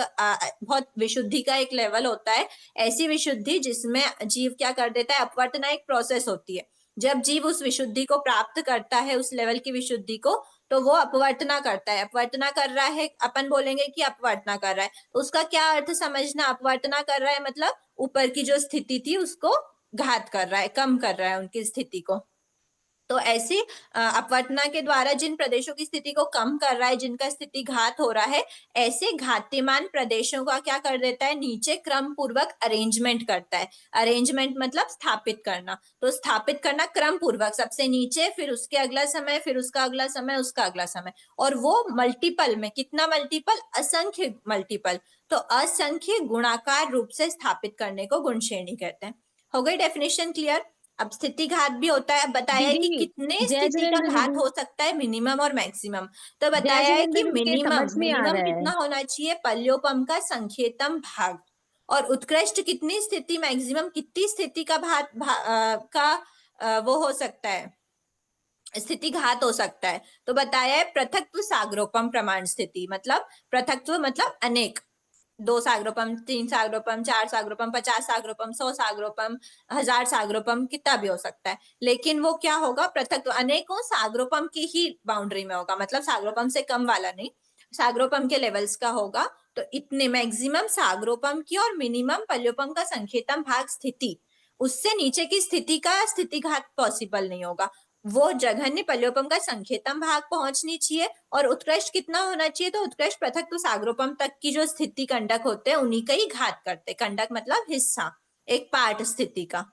बहुत विशुद्धि का एक लेवल होता है, ऐसी विशुद्धि जिसमें जीव क्या कर देता है, अपवर्तना एक प्रोसेस होती है। जब जीव उस विशुद्धि को प्राप्त करता है, उस लेवल की विशुद्धि को, तो वो अपवर्तना करता है। अपवर्तना कर रहा है, अपन बोलेंगे कि अपवर्तना कर रहा है, तो उसका क्या अर्थ समझना, अपवर्तना कर रहा है मतलब ऊपर की जो स्थिति थी उसको घात कर रहा है, कम कर रहा है उनकी स्थिति को। तो ऐसी अपवर्तना के द्वारा जिन प्रदेशों की स्थिति को कम कर रहा है, जिनका स्थिति घात हो रहा है, ऐसे घातीमान प्रदेशों का क्या कर देता है, नीचे क्रम पूर्वक अरेंजमेंट करता है। अरेंजमेंट मतलब स्थापित करना, तो स्थापित करना क्रम पूर्वक, सबसे नीचे, फिर उसके अगला समय, फिर उसका अगला समय, उसका अगला समय, और वो मल्टीपल में, कितना मल्टीपल, असंख्य मल्टीपल, तो असंख्य गुणाकार रूप से स्थापित करने को गुण श्रेणी कहते हैं। हो गई डेफिनेशन क्लियर। अब स्थिति घात भी होता है, बताया है कि दीदी, कितने जय स्थिति का जिनेन्द्र घात दीदी, हो सकता है, मिनिमम और मैक्सिमम। तो जय बताया है जिनेन्द्र कि दीदी के मिनिमम समझ नहीं आ मिनिमम रहा है। कितना होना चाहिए, पल्योपम का संख्येतम भाग, और उत्कृष्ट कितनी स्थिति, मैक्सिमम कितनी स्थिति का वो हो सकता है, स्थिति घात हो सकता है। तो बताया है पृथक्त्व साग्रोपम प्रमाण स्थिति, मतलब पृथक्त्व मतलब अनेक, 2 साग्रोपम, 3 साग्रोपम, 4 साग्रोपम, 50 साग्रोपम, 100 साग्रोपम, 1000 साग्रोपम, कितना भी हो सकता है, लेकिन वो क्या होगा, पृथक अनेकों साग्रोपम की ही बाउंड्री में होगा, मतलब साग्रोपम से कम वाला नहीं, साग्रोपम के लेवल्स का होगा। तो इतने मैक्सिमम साग्रोपम की और मिनिमम पल्योपम का संख्येतम भाग स्थिति, उससे नीचे की स्थिति का स्थिति घात पॉसिबल नहीं होगा। वो जघन्य पल्योपम का संख्येतम भाग पहुंचनी चाहिए, और उत्कृष्ट कितना होना चाहिए, तो उत्कृष्ट पृथक तो साग्रोपम तक की जो स्थिति कंडक होते हैं उन्हीं का ही घात करते, कंडक मतलब हिस्सा, एक पार्ट स्थिति का।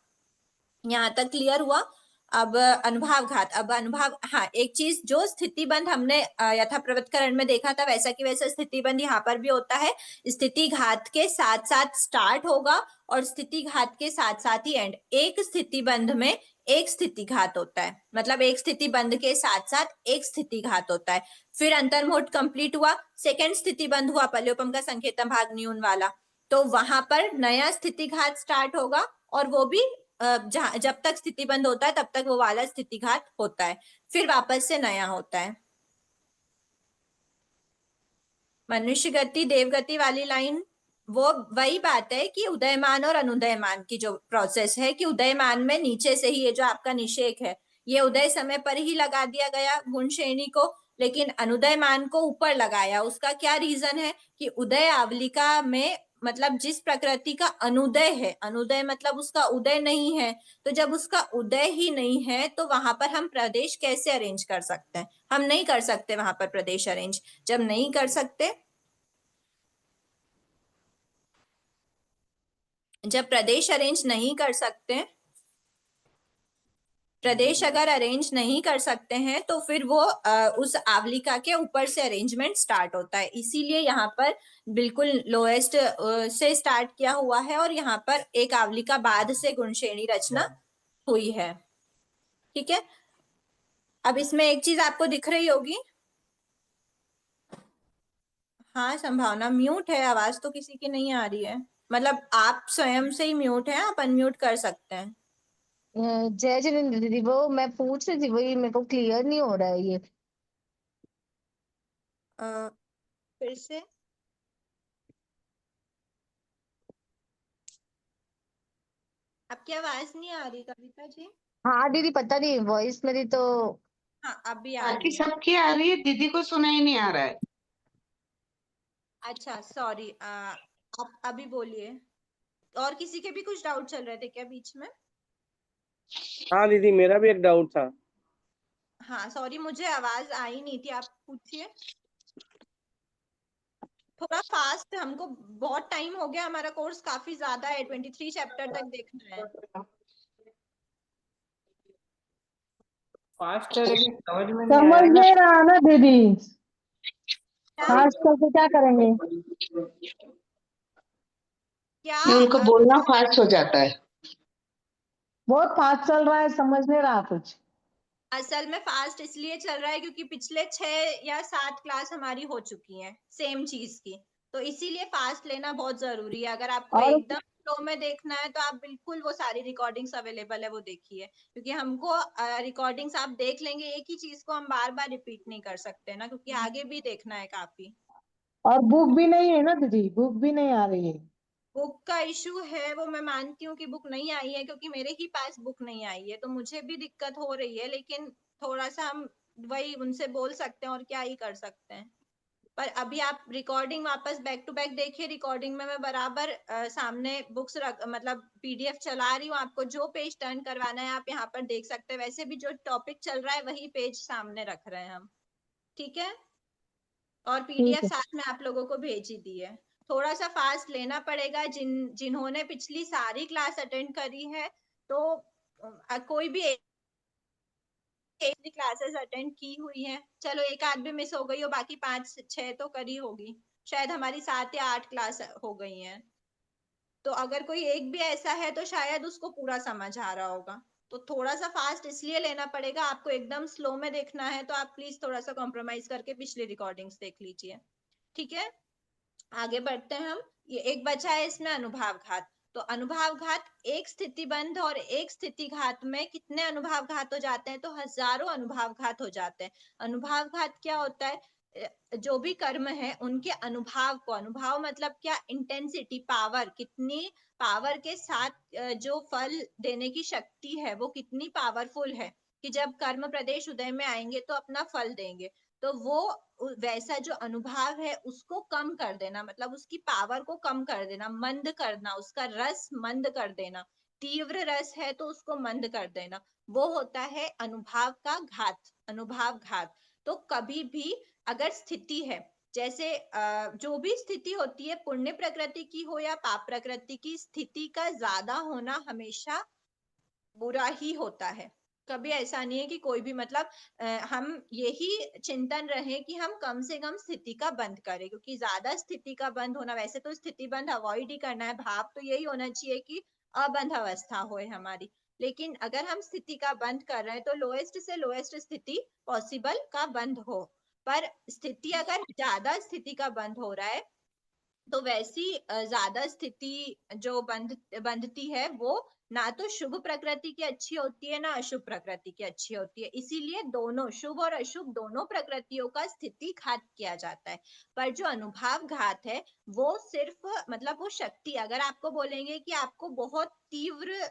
यहाँ तक क्लियर हुआ। अब अनुभाव घात, अब अनुभाव, हाँ एक चीज, जो स्थिति बंध हमने यथा प्रवृत्तकरण में देखा था वैसा की वैसा स्थिति बंध यहाँ पर भी होता है। स्थिति घात के साथ साथ स्टार्ट होगा और स्थिति घात के साथ साथ ही एंड। एक स्थिति बंध में एक स्थिति घात होता है, मतलब एक स्थिति बंध के साथ साथ एक स्थिति घात होता है। फिर अंतर्मुहूर्त कंप्लीट हुआ, सेकेंड स्थिति बंध हुआ पल्योपम का संकेतन भाग न्यून वाला, तो वहां पर नया स्थिति घात स्टार्ट होगा, और वो भी जब तक स्थिति बंद होता है तब तक वो वाला स्थिति घात होता है, फिर वापस से नया होता है। मनुष्य गति देव गति वाली लाइन वो वही बात है कि उदयमान और अनुदयमान की जो प्रोसेस है, कि उदयमान में नीचे से ही ये जो आपका निषेक है ये उदय समय पर ही लगा दिया गया गुण श्रेणी को, लेकिन अनुदयमान को ऊपर लगाया। उसका क्या रीजन है कि उदय आवलिका में, मतलब जिस प्रकृति का अनुदय है, अनुदय मतलब उसका उदय नहीं है, तो जब उसका उदय ही नहीं है तो वहां पर हम प्रदेश कैसे अरेंज कर सकते हैं, हम नहीं कर सकते वहां पर प्रदेश अरेंज। जब नहीं कर सकते, जब प्रदेश अरेंज नहीं कर सकते, प्रदेश अगर अरेंज नहीं कर सकते हैं तो फिर वो उस आवलिका के ऊपर से अरेंजमेंट स्टार्ट होता है। इसीलिए यहाँ पर बिल्कुल लोएस्ट से स्टार्ट किया हुआ है, और यहाँ पर एक आवलिका बाद से गुण श्रेणी रचना हुई है। ठीक है, अब इसमें एक चीज आपको दिख रही होगी, हाँ संभावना म्यूट है, आवाज तो किसी की नहीं आ रही है, मतलब आप स्वयं से ही म्यूट है, आप अनम्यूट कर सकते हैं। जय जिनेन्द्र दीदी, वो मैं पूछ रही थी, वही मेरे को क्लियर नहीं हो रहा है ये। फिर से आपकी आवाज नहीं आ रही कविता जी। हाँ दीदी, पता नहीं वॉइस मेरी तो हाँ अभी आ बाकी रही है। सबकी आ रही है, दीदी को सुनाई नहीं आ रहा है। अच्छा सॉरी, आप अभी बोलिए। और किसी के भी कुछ डाउट चल रहे थे क्या बीच में? हाँ दीदी, मेरा भी एक डाउट था। हाँ सॉरी, मुझे आवाज आई नहीं थी, आप पूछिए। थोड़ा फास्ट, हमको बहुत टाइम हो गया, हमारा कोर्स काफी ज्यादा है, 23 चैप्टर तक देखना है। फास्ट है लेकिन समझ में नहीं समझ आया ना। नहीं रहा ना दीदी, क्या फास्ट करके क्या करेंगे? क्या नहीं, उनको बोलना फास्ट हो जाता है। बहुत फास्ट चल रहा है, समझ नहीं रहा कुछ। असल में फास्ट इसलिए चल रहा है क्योंकि पिछले 6 या 7 क्लास हमारी हो चुकी हैं सेम चीज की, तो इसीलिए फास्ट लेना बहुत जरूरी है। अगर आपको और एकदम फ्लो में देखना है तो आप बिल्कुल वो सारी रिकॉर्डिंग्स अवेलेबल है वो देखिए, क्योंकि हमको रिकॉर्डिंग्स आप देख लेंगे, एक ही चीज को हम बार बार रिपीट नहीं कर सकते ना, क्योंकि आगे भी देखना है काफी। और बुक भी नहीं है ना दीदी, बुक भी नहीं आ रही है। बुक का इशू है वो मैं मानती हूँ कि बुक नहीं आई है, क्योंकि मेरे ही पास बुक नहीं आई है, तो मुझे भी दिक्कत हो रही है, लेकिन थोड़ा सा हम वही उनसे बोल सकते हैं और क्या ही कर सकते हैं। पर अभी आप रिकॉर्डिंग वापस बैक टू बैक देखिए, रिकॉर्डिंग में मैं बराबर सामने बुक्स रख मतलब पीडीएफ चला रही हूँ, आपको जो पेज टर्न करवाना है आप यहाँ पर देख सकते हैं, वैसे भी जो टॉपिक चल रहा है वही पेज सामने रख रहे हैं हम, ठीक है। और ठीक पीडीएफ है। साथ में आप लोगों को भेज ही दी है। थोड़ा सा फास्ट लेना पड़ेगा, जिन्होंने पिछली सारी क्लास अटेंड करी है, तो कोई भी एक क्लासेस अटेंड की हुई हैं, चलो एक आध भी मिस हो गई हो, बाकी 5-6 तो करी होगी, शायद हमारी 7 या 8 क्लास हो गई हैं। तो अगर कोई एक भी ऐसा है तो शायद उसको पूरा समझ आ रहा होगा। तो थोड़ा सा फास्ट इसलिए लेना पड़ेगा, आपको एकदम स्लो में देखना है तो आप प्लीज थोड़ा सा कॉम्प्रोमाइज करके पिछली रिकॉर्डिंग्स देख लीजिए, ठीक है। आगे बढ़ते हैं हम। ये एक बचा है इसमें अनुभाव घात। तो अनुभाव घात, एक स्थिति बंध और एक स्थिति घात में कितने अनुभाव घात हो जाते हैं? तो हजारों अनुभाव घात हो जाते हैं। अनुभाव घात क्या होता है? जो भी कर्म है उनके अनुभाव को, अनुभाव मतलब क्या? इंटेंसिटी, पावर, कितनी पावर के साथ जो फल देने की शक्ति है वो कितनी पावरफुल है, कि जब कर्म प्रदेश उदय में आएंगे तो अपना फल देंगे। तो वो वैसा जो अनुभाव है उसको कम कर देना, मतलब उसकी पावर को कम कर देना, मंद करना, उसका रस मंद कर देना। तीव्र रस है तो उसको मंद कर देना, वो होता है अनुभाव का घात, अनुभाव घात। तो कभी भी अगर स्थिति है, जैसे जो भी स्थिति होती है, पुण्य प्रकृति की हो या पाप प्रकृति की, स्थिति का ज्यादा होना हमेशा बुरा ही होता है। कभी ऐसा नहीं है कि कोई भी मतलब हम यही चिंतन रहे कि हम कम से कम स्थिति का बंद करें, क्योंकि ज्यादा स्थिति का बंद होना, वैसे तो स्थिति बंद अवॉइड ही करना है, भाव तो यही होना चाहिए कि अबंध अवस्था होए हमारी। लेकिन अगर हम स्थिति का बंद कर रहे हैं तो लोएस्ट से लोएस्ट स्थिति पॉसिबल का बंद हो। पर स्थिति अगर ज्यादा स्थिति का बंद हो रहा है तो वैसी ज्यादा स्थिति जो बंधती है वो ना तो शुभ प्रकृति की अच्छी होती है ना अशुभ प्रकृति की अच्छी होती है, इसीलिए दोनों शुभ और अशुभ दोनों प्रकृतियों का स्थिति घात किया जाता है। पर जो अनुभाव घात है वो सिर्फ मतलब वो शक्ति, अगर आपको बोलेंगे कि आपको बहुत तीव्र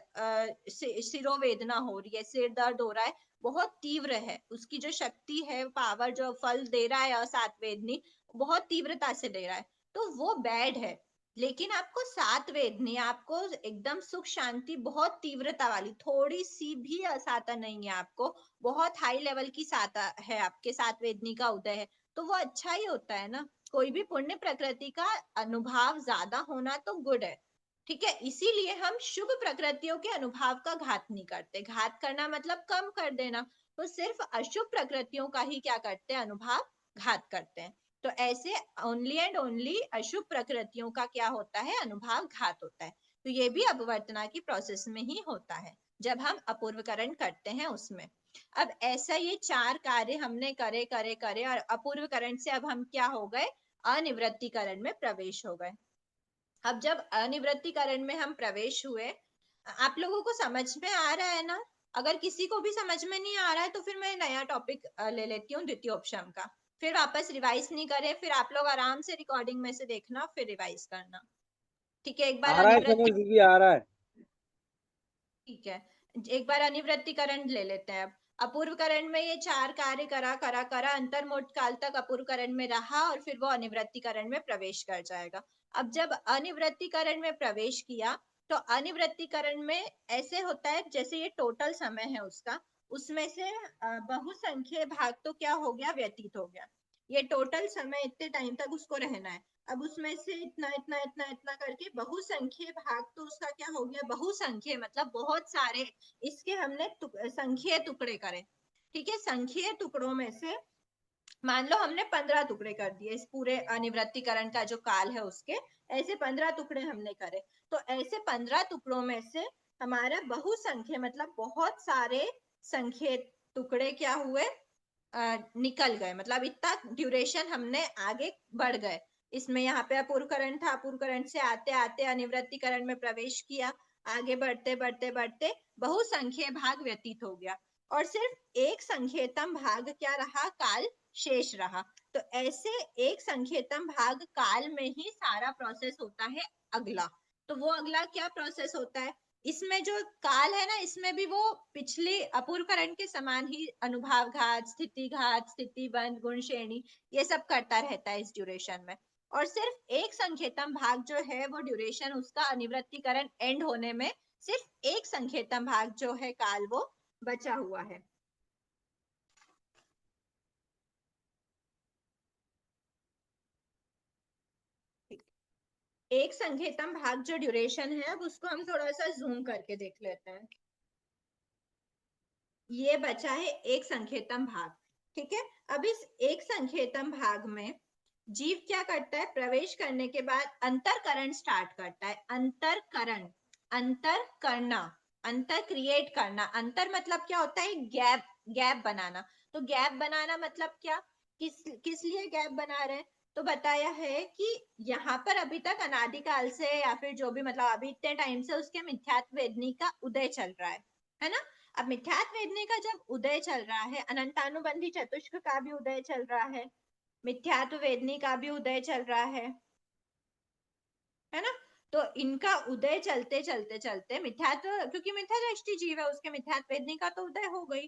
सिरोवेदना हो रही है, सिर दर्द हो रहा है, बहुत तीव्र है, उसकी जो शक्ति है, पावर जो फल दे रहा है असात वेदनी, बहुत तीव्रता से दे रहा है, तो वो बैड है। लेकिन आपको सात वेदनी, आपको एकदम सुख शांति बहुत तीव्रता वाली, थोड़ी सी भी असाता नहीं है, आपको बहुत हाई लेवल की साता है, आपके सात वेदनी का उदय है, तो वो अच्छा ही होता है ना। कोई भी पुण्य प्रकृति का अनुभाव ज्यादा होना तो गुड है, ठीक है। इसीलिए हम शुभ प्रकृतियों के अनुभाव का घात नहीं करते, घात करना मतलब कम कर देना, तो सिर्फ अशुभ प्रकृतियों का ही क्या करते हैं? अनुभाव घात करते हैं। तो ऐसे ओनली एंड ओनली अशुभ प्रकृतियों का क्या होता है? अनुभाव घात होता है। तो ये भी अपवर्तना की प्रोसेस में ही होता है, जब हम अपूर्वकरण करते हैं उसमें। अब ऐसा ये 4 कार्य हमने करे करे करे और अपूर्वकरण से अब हम क्या हो गए? अनिवृत्तिकरण में प्रवेश हो गए। अब जब अनिवृत्तिकरण में हम प्रवेश हुए, आप लोगों को समझ में आ रहा है ना? अगर किसी को भी समझ में नहीं आ रहा है तो फिर मैं नया टॉपिक ले लेती हूँ द्वितीयोपशम का, फिर वापस रिवाइज नहीं करें, फिर आप लोग आराम से रिकॉर्डिंग में से देखना फिर रिवाइज करना, ठीक है। एक बार आ रहा है समझ दीदी, आ रहा है। ठीक है, एक बार अनिवृत्तिकरण ले लेते हैं। अब अपूर्व करण में ये 4 कार्य करा अंतर्मोट काल तक अपूर्व करण में रहा और फिर वो अनिवृत्ति करण में प्रवेश कर जाएगा। अब जब अनिवृत्ति करण में प्रवेश किया तो अनिवृत्ति करण में ऐसे होता है जैसे ये टोटल समय है उसका, उसमें से बहुसंख्य भाग तो क्या हो गया, व्यतीत हो गया। ये टोटल समय इतने टाइम तक उसको रहना है। अब उसमें से इतना इतना इतना इतना करके बहुसंख्य भाग तो उसका क्या हो गया, बहुसंख्य मतलब बहुत सारे, इसके हमने संख्यीय टुकड़े करे। ठीक है, संख्यीय टुकड़ों में से मान लो हमने 15 टुकड़े कर दिए इस पूरे अनिवृत्तिकरण का जो काल है उसके, ऐसे 15 टुकड़े हमने करे। तो ऐसे 15 टुकड़ों में से हमारा बहुसंख्य मतलब बहुत सारे संख्य टुकड़े क्या हुए, निकल गए, मतलब इतना ड्यूरेशन हमने आगे बढ़ गए। इसमें यहाँ पे अपूर्व करण था, अपूर्व करण से आते आते अनिवृत्ति करण में प्रवेश किया, आगे बढ़ते बढ़ते बढ़ते बहुसंख्य भाग व्यतीत हो गया और सिर्फ एक संख्यतम भाग क्या रहा, काल शेष रहा। तो ऐसे एक संख्यतम भाग काल में ही सारा प्रोसेस होता है अगला। तो वो अगला क्या प्रोसेस होता है, इसमें जो काल है ना, इसमें भी वो पिछले अपूर्व करण के समान ही अनुभाव घात, स्थिति बंध, गुण श्रेणी, ये सब करता रहता है इस ड्यूरेशन में। और सिर्फ एक संख्यतम भाग जो है वो ड्यूरेशन उसका अनिवृत्तिकरण एंड होने में सिर्फ एक संख्यतम भाग जो है काल वो बचा हुआ है। एक संख्यतम भाग जो ड्यूरेशन है, अब उसको हम थोड़ा सा जूम करके देख लेते हैं। ये बचा है एक संख्यतम भाग। ठीक है, अब इस एक संख्यतम भाग में जीव क्या करता है, प्रवेश करने के बाद अंतरकरण स्टार्ट करता है। अंतरकरण, अंतर करना, अंतर क्रिएट करना। अंतर मतलब क्या होता है, गैप, गैप बनाना। तो गैप बनाना मतलब क्या, किस लिए गैप बना रहे हैं, तो बताया है कि यहाँ पर अभी तक अनादिकाल से या फिर जो भी मतलब अभी इतने टाइम से उसके मिथ्यात्व वेदनी का उदय चल रहा है ना। अब मिथ्यात्व वेदनी का जब उदय चल रहा है, अनंतानुबंधी चतुष्क का भी उदय चल रहा है, मिथ्यात्व वेदनी का भी उदय चल रहा है ना। तो इनका उदय चलते चलते चलते मिथ्यात्व, क्योंकि मिथ्या दृष्टि जीव है उसके, मिथ्यात्व वेदनी का तो उदय हो गई।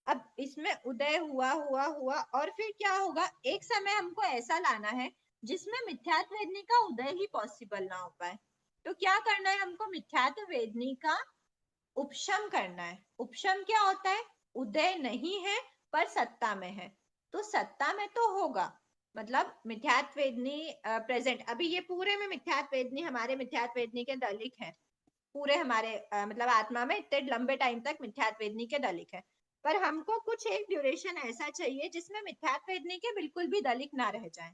अब इसमें उदय हुआ हुआ हुआ और फिर क्या होगा, एक समय हमको ऐसा लाना है जिसमें मिथ्यात्व वेदनी का उदय ही पॉसिबल ना हो पाए। तो क्या करना है हमको, मिथ्यात्व वेदनी का उपशम करना है। उपशम क्या होता है, उदय नहीं है पर सत्ता में है, तो सत्ता में तो होगा, मतलब मिथ्यात्व वेदनी प्रेजेंट। अभी ये पूरे में मिथ्यात्व वेदनी, हमारे मिथ्यात्व वेदनी के दलिक है पूरे हमारे मतलब आत्मा में इतने लंबे टाइम तक मिथ्यात्व वेदनी के दलिक है। पर हमको कुछ एक ड्यूरेशन ऐसा चाहिए जिसमें मिथ्यात्व वेदनी के बिल्कुल भी दलिक ना रह जाए।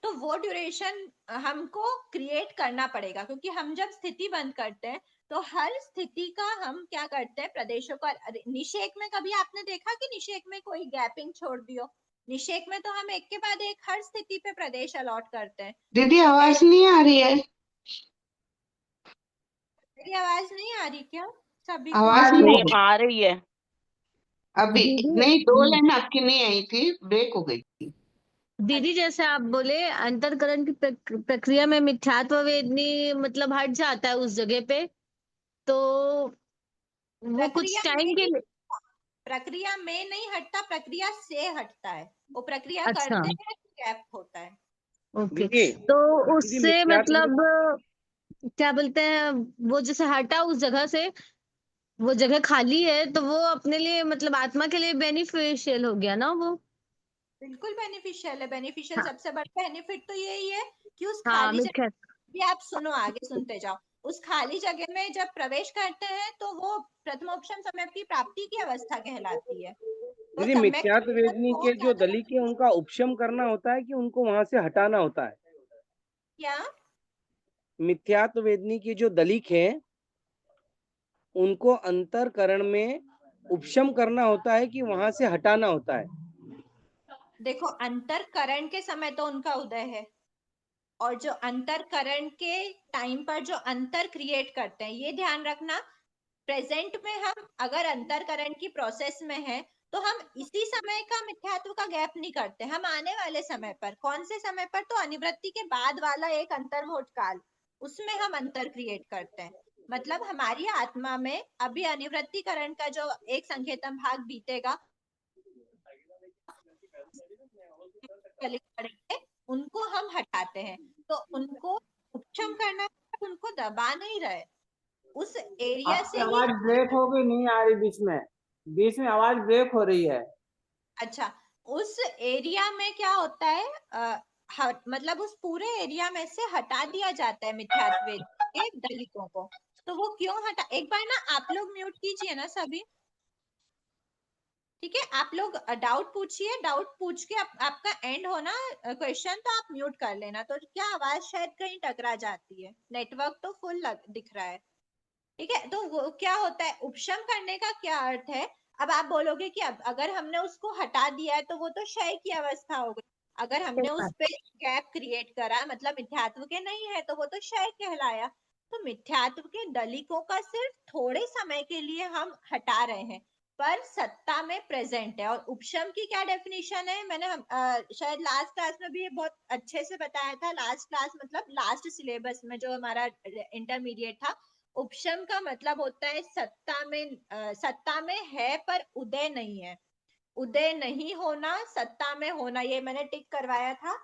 तो वो ड्यूरेशन हमको क्रिएट करना पड़ेगा, क्योंकि हम जब स्थिति बंद करते हैं तो हर स्थिति का हम क्या करते हैं, प्रदेशों का निषेक में कभी आपने देखा कि निषेक में कोई गैपिंग छोड़ दियो, निषेक में तो हम एक के बाद एक हर स्थिति पे प्रदेश अलॉट करते हैं। दीदी आवाज नहीं आ रही है? मेरी आवाज नहीं आ रही क्या सभी को? आवाज नहीं नहीं आ रही है। अभी दीदी नहीं, 2 लाइन आपकी नहीं आई थी, ब्रेक हो गई थी। दीदी जैसे आप बोले अंतरकरण की प्रक्रिया में मिथ्यात्व वेदनी मतलब हट जाता है उस जगह पे, तो वो कुछ प्रक्रिया में टाइम के नहीं, लिए। प्रक्रिया में नहीं हटता, प्रक्रिया से हटता है। वो प्रक्रिया अच्छा, करते हैं, गैप होता है। ओके। दीदी तो दीदी उससे मिथ्यात्व मतलब क्या बोलते हैं, वो जैसे हटा उस जगह से, वो जगह खाली है तो वो अपने लिए मतलब आत्मा के लिए बेनिफिशियल हो गया ना वो। बिल्कुल बेनिफिशियल है। बेनिफिशियल हाँ सबसे बड़ा बेनिफिट तो यही है कि उस हाँ, खाली जगह मिथ्या। भी, आप सुनो आगे सुनते जाओ, उस खाली जगह में जब प्रवेश करते हैं तो वो प्रथमोपशम समय की प्राप्ति की अवस्था कहलाती है। तो दीदी सम्यक मिथ्यात्व वेदनी हो के जो जाना, दलिक है उनका उपशम करना होता है कि उनको वहां से हटाना होता है? क्या मिथ्यात्व वेदनी के जो दलिक है उनको अंतरकरण में उपशम करना होता है कि वहां से हटाना होता है? देखो, अंतरकरण के समय तो उनका उदय है, और जो अंतरकरण के टाइम पर जो अंतर क्रिएट करते हैं, ये ध्यान रखना। प्रेजेंट में हम अगर अंतरकरण की प्रोसेस में है तो हम इसी समय का मिथ्यात्व का गैप नहीं करते, हम आने वाले समय पर, कौन से समय पर, तो अनिवृत्ति के बाद वाला एक अंतर्मोट काल, उसमें हम अंतर क्रिएट करते हैं। मतलब हमारी आत्मा में अभी अनिवृत्तिकरण का जो एक संकेतन भाग बीतेगा, उनको हम हटाते हैं। तो उनको उपशम करना, उनको दबा नहीं रहे, उस एरिया आपकी से ही। आवाज ब्रेक हो गई, नहीं आ रही, बीच में आवाज ब्रेक हो रही है। अच्छा, उस एरिया में क्या होता है, मतलब उस पूरे एरिया में से हटा दिया जाता है मिथ्यात्व के दलितों को। तो वो क्यों हटा, एक बार ना आप लोग म्यूट कीजिए ना सभी, ठीक है? आप लोग डाउट पूछिए, डाउट पूछ के आपका एंड हो ना क्वेश्चन, तो आप म्यूट कर लेना। तो क्या आवाज शायद कहीं टकरा जाती है, नेटवर्क तो फुल दिख रहा है, ठीक है? तो वो क्या होता है, उपशम करने का क्या अर्थ है? अब आप बोलोगे कि अब अगर हमने उसको हटा दिया है तो वो तो क्षय की अवस्था हो गई। अगर हमने उस पे गैप क्रिएट करा, मतलब मिथ्यात्व के नहीं है, तो वो तो क्षय कहलाया। तो मिथ्यात्व के दलिकों का सिर्फ थोड़े समय के लिए हम हटा रहे हैं, पर सत्ता में प्रेजेंट है। और उपशम की क्या डेफिनेशन है, मैंने शायद लास्ट क्लास में भी ये बहुत अच्छे से बताया था। लास्ट क्लास मतलब लास्ट सिलेबस में जो हमारा इंटरमीडिएट था, उपशम का मतलब होता है सत्ता में है पर उदय नहीं है। उदय नहीं होना, सत्ता में होना, ये मैंने टिक करवाया था।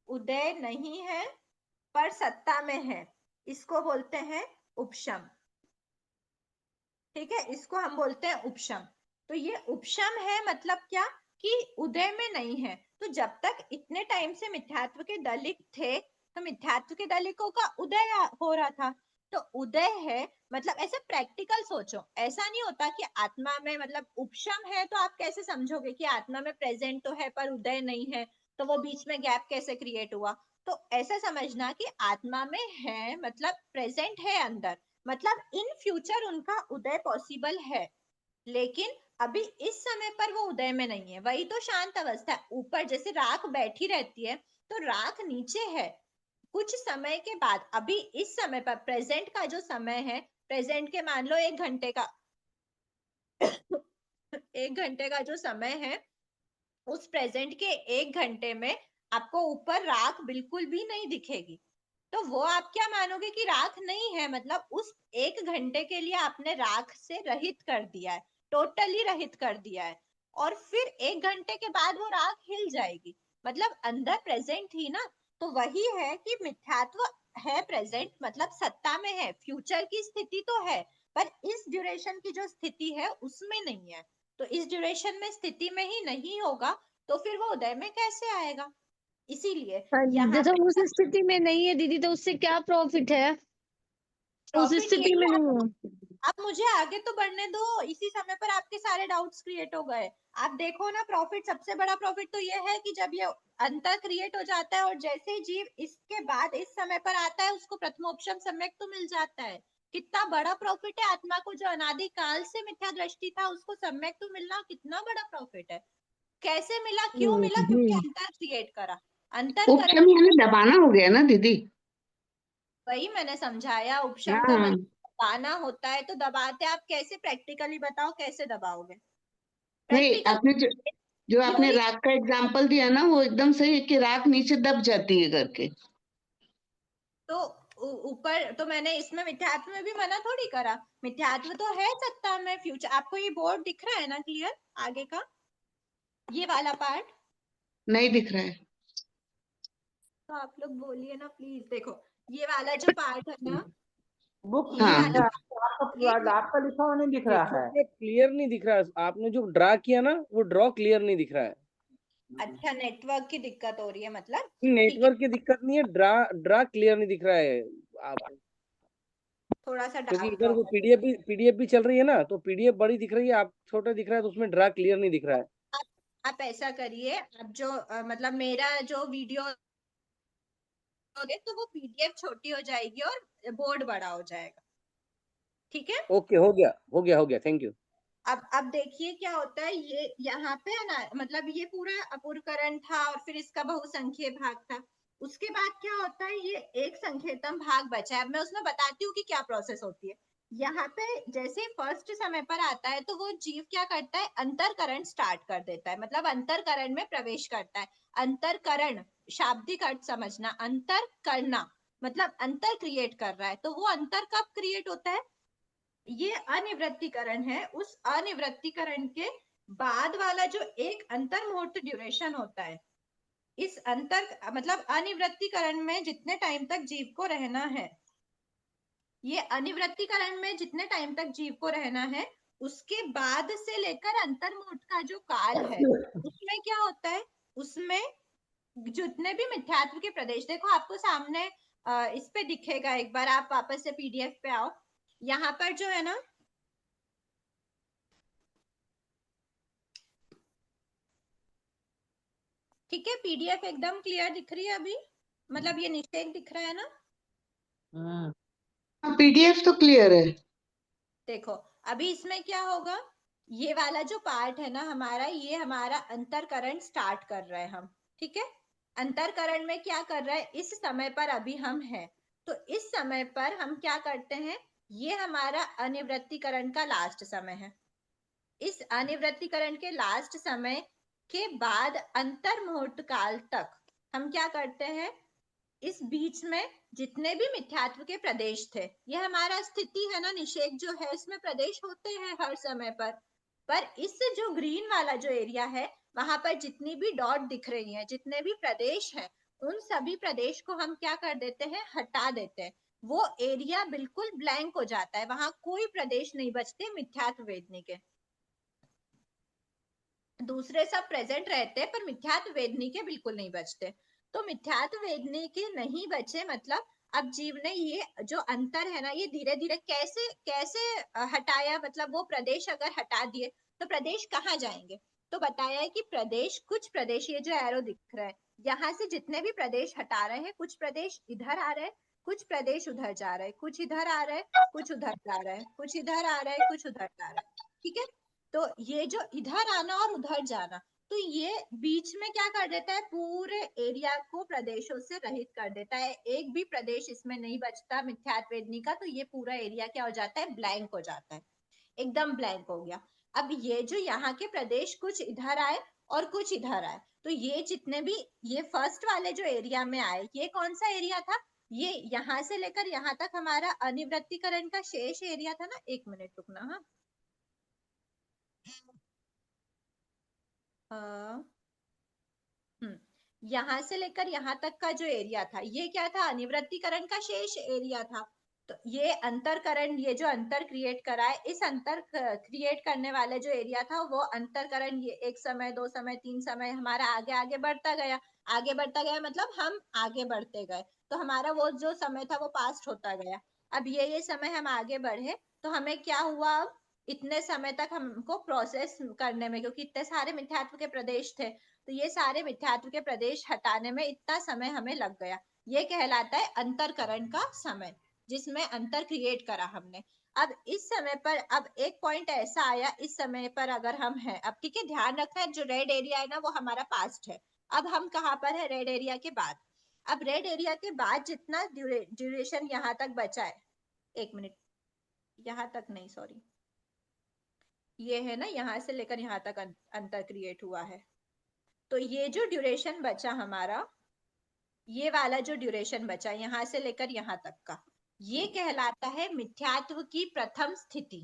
उदय नहीं है पर सत्ता में है, इसको बोलते हैं उपशम, ठीक है? इसको हम बोलते हैं उपशम। तो ये उपशम है, मतलब क्या कि उदय में नहीं है। तो जब तक इतने टाइम से मिथ्यात्व के दलित थे, तो मिथ्यात्व के दलितों का उदय हो रहा था। तो उदय है, मतलब ऐसे प्रैक्टिकल सोचो, ऐसा नहीं होता कि आत्मा में, मतलब उपशम है तो आप कैसे समझोगे कि आत्मा में प्रेजेंट तो है पर उदय नहीं है, तो वो बीच में गैप कैसे क्रिएट हुआ? तो ऐसा समझना कि आत्मा में है, मतलब प्रेजेंट है अंदर, मतलब इन फ्यूचर उनका उदय पॉसिबल है, लेकिन अभी इस समय पर वो उदय में नहीं है। वही तो शांत अवस्था है। ऊपर जैसे राख बैठी रहती है, तो राख नीचे है, कुछ समय के बाद, अभी इस समय पर प्रेजेंट का जो समय है, प्रेजेंट के मान लो 1 घंटे का 1 घंटे का जो समय है, उस प्रेजेंट के 1 घंटे में आपको ऊपर राख बिल्कुल भी नहीं दिखेगी। तो वो आप क्या मानोगे कि राख नहीं है, मतलब उस 1 घंटे के लिए आपने राख से रहित कर दिया है, टोटली रहित कर दिया है। और फिर 1 घंटे के बाद वो राख हिल जाएगी, मतलब अंदर प्रेजेंट थी ना। तो वही है कि मिथ्यात्व है प्रेजेंट, मतलब सत्ता में है, फ्यूचर की स्थिति तो है, पर इस ड्यूरेशन की जो स्थिति है उसमें नहीं है। तो इस ड्यूरेशन में स्थिति में ही नहीं होगा, तो फिर वो उदय में कैसे आएगा? इसीलिए यहाँ जैसे पे उस स्थिति में नहीं है दीदी, तो उससे क्या प्रॉफिट है? उस प्रॉफिट स्थिति में यही, नहीं है। आप मुझे आगे तो बढ़ने दो। इसी समय पर आपके सारे डाउट्स क्रिएट हो गए। आप देखो ना, प्रॉफिट, सबसे बड़ा प्रॉफिट तो ये है कि जब ये अंतर क्रिएट हो जाता है और जैसे ही जीव इसके बाद इस समय पर आता है, उसको प्रथमोपशम सम्यक तो मिल जाता है। कितना बड़ा प्रॉफिट है, आत्मा को जो अनादि काल से मिथ्या दृष्टि था उसको सम्यक तो मिलना कितना बड़ा प्रॉफिट है। कैसे मिला, क्यों मिला? क्योंकि अंतर क्रिएट करा, अंतर उपशम करण। यानी दबाना हो गया ना दीदी? वही मैंने समझाया, उपशम का हाँ, मतलब दबाना होता है। तो दबाते आप कैसे, प्रैक्टिकली बताओ कैसे दबाओगे? नहीं प्रैक्टिकल आपने जो आपने थ्योरी। राख का एग्जाम्पल दिया ना, वो एकदम सही है कि राख नीचे दब जाती है करके। तो ऊपर तो मैंने इसमें मिथ्यात्व में भी मना थोड़ी करा, मिथ्यात्व तो है सत्ता में, फ्यूचर। आपको ये बोर्ड दिख रहा है ना क्लियर आगे का, ये वाला पार्ट? नहीं दिख रहा है। तो आप लोग बोलिए ना प्लीज। देखो, ये वाला जो पार्ट है ना, बुक ये में हाँ, है, वाला, ये आपका लिखा हुआ नहीं दिख नहीं, रहा है। क्योंकि क्लियर नहीं दिख रहा है। आपने जो ड्रा किया ना, वो ड्रॉ क्लियर नहीं दिख रहा है। अच्छा नेटवर्क की दिक्कत हो रही है मतलब, ठीक है, नेटवर्क की दिक्कत नहीं है, ड्रा ड्रा क्लियर नहीं दिख रहा है। आप, थोड़ा सा क्योंकि डार्क इधर वो पीडीएफ भी चल रही है ना, तो पीडीएफ बड़ी दिख रही है, आप छोटा दिख रहा है, तो उसमें ड्रा क्लियर नहीं दिख रहा है। आप ऐसा करिए, आप जो मतलब मेरा जो वीडियो तो वो पीडीएफ छोटी हो जाएगी और बोर्ड बड़ा हो जाएगा, ठीक है? ओके, हो गया हो गया हो गया, थैंक यू। अब देखिए क्या होता है, ये यहाँ पे है ना, मतलब ये पूरा अपूर्वकरण था और फिर इसका बहुसंख्यीय भाग था। उसके बाद क्या होता है, ये एक संख्येतम भाग बचा है। अब मैं उसमें बताती हूँ कि क्या प्रोसेस होती है। यहाँ पे जैसे फर्स्ट समय पर आता है, तो वो जीव क्या करता है, अंतरकरण स्टार्ट कर देता है, मतलब अंतरकरण में प्रवेश करता है। अंतरकरण शाब्दिक अर्थ समझना, अंतर करना मतलब अंतर क्रिएट कर रहा है। तो वो अंतर कब क्रिएट होता है? ये अनिवृत्तीकरण है। उस अनिवृत्तीकरण के बाद वाला जो एक अंतर मुहूर्त ड्यूरेशन होता है, इस अंतर मतलब अनिवृत्तीकरण में जितने टाइम तक जीव को रहना है, ये अनिवृत्तीकरण में जितने टाइम तक जीव को रहना है, उसके बाद से लेकर अंतर मुहूर्त का जो काल है, उसमें क्या होता है? उसमें जितने भी मिथ्यात्व के प्रदेश, देखो आपको सामने इस पे दिखेगा, एक बार आप वापस से पीडीएफ पे आओ। यहाँ पर जो है ना, ठीक है, पीडीएफ एकदम क्लियर दिख रही है अभी, मतलब ये निषेध दिख रहा है ना? पीडीएफ तो क्लियर है। देखो अभी इसमें क्या होगा, ये वाला जो पार्ट है ना हमारा, ये हमारा अंतरकरण स्टार्ट कर रहे हैं हम, ठीक है। अंतरकरण में क्या कर रहा है, इस समय पर अभी हम हैं, तो इस समय पर हम क्या करते हैं, ये हमारा अनिवृत्तीकरण का लास्ट समय है। इस अनिवृत्तीकरण के लास्ट समय के बाद अंतर मुहूर्त काल तक हम क्या करते हैं, इस बीच में जितने भी मिथ्यात्व के प्रदेश थे, ये हमारा स्थिति है ना, निषेध जो है इसमें प्रदेश होते हैं हर समय पर इस जो ग्रीन वाला जो एरिया है, वहां पर जितनी भी डॉट दिख रही है, जितने भी प्रदेश हैं, उन सभी प्रदेश को हम क्या कर देते हैं, हटा देते हैं। वो एरिया बिल्कुल ब्लैंक हो जाता है, वहां कोई प्रदेश नहीं बचते मिथ्यात्व वेदनी के। दूसरे सब प्रेजेंट रहते हैं पर मिथ्यात्व वेदनी के बिल्कुल नहीं बचते। तो मिथ्यात्व वेदनी के नहीं बचे, मतलब अब जीव ने ये जो अंतर है ना, ये धीरे धीरे कैसे कैसे हटाया, मतलब वो प्रदेश अगर हटा दिए तो प्रदेश कहाँ जाएंगे? तो बताया है कि प्रदेश, कुछ प्रदेश, ये जो एरो दिख रहा है, यहाँ से जितने भी प्रदेश हटा रहे हैं, कुछ प्रदेश इधर आ रहे हैं, कुछ प्रदेश उधर जा रहे हैं, कुछ इधर आ रहे हैं, कुछ उधर जा रहे हैं, कुछ इधर आ रहे हैं, कुछ उधर जा रहे हैं, ठीक है। तो ये जो इधर आना और उधर जाना, तो ये बीच में क्या कर देता है, पूरे एरिया को प्रदेशों से रहित कर देता है। एक भी प्रदेश इसमें नहीं बचता मिथ्यात्व वेदनी का, तो ये पूरा एरिया क्या हो जाता है, ब्लैंक हो जाता है, एकदम ब्लैंक हो गया। अब ये जो यहाँ के प्रदेश कुछ इधर आए और कुछ इधर आए, तो ये जितने भी ये फर्स्ट वाले जो एरिया में आए, ये कौन सा एरिया था, ये यहाँ से लेकर यहाँ तक हमारा अनिवृत्तीकरण का शेष एरिया था ना। एक मिनट रुकना, हाँ, यहाँ से लेकर यहाँ तक का जो एरिया था, ये क्या था, अनिवृत्तीकरण का शेष एरिया था। तो ये अंतरकरण, ये जो अंतर क्रिएट करा है, इस अंतर क्रिएट करने वाले जो एरिया था, वो अंतरकरण ये 1 समय 2 समय 3 समय हमारा आगे आगे बढ़ता गया, आगे बढ़ता गया, मतलब हम आगे बढ़ते गए, तो हमारा वो जो समय था वो पास्ट होता गया। अब ये समय हम आगे बढ़े, तो हमें क्या हुआ, अब इतने समय तक हमको प्रोसेस करने में, क्योंकि इतने सारे मिथ्यात्व के प्रदेश थे, तो ये सारे मिथ्यात्व के प्रदेश हटाने में इतना समय हमें लग गया, ये कहलाता है अंतरकरण का समय, जिसमें अंतर क्रिएट करा हमने। अब इस समय पर, अब एक पॉइंट ऐसा आया, इस समय पर अगर हम हैं, अब ठीक है, ध्यान रखना है, जो रेड एरिया है ना, वो हमारा पास्ट है। अब हम कहाँ पर है, रेड एरिया के बाद। अब रेड एरिया के बाद जितना ड्यूरेशन यहाँ तक बचा है, 1 मिनट, यहाँ तक नहीं, सॉरी, ये है ना, यहाँ से लेकर यहाँ तक अंतर क्रिएट हुआ है, तो ये जो ड्यूरेशन बचा हमारा, ये वाला जो ड्यूरेशन बचा यहाँ से लेकर यहाँ तक का, ये कहलाता है मिथ्यात्व की प्रथम स्थिति,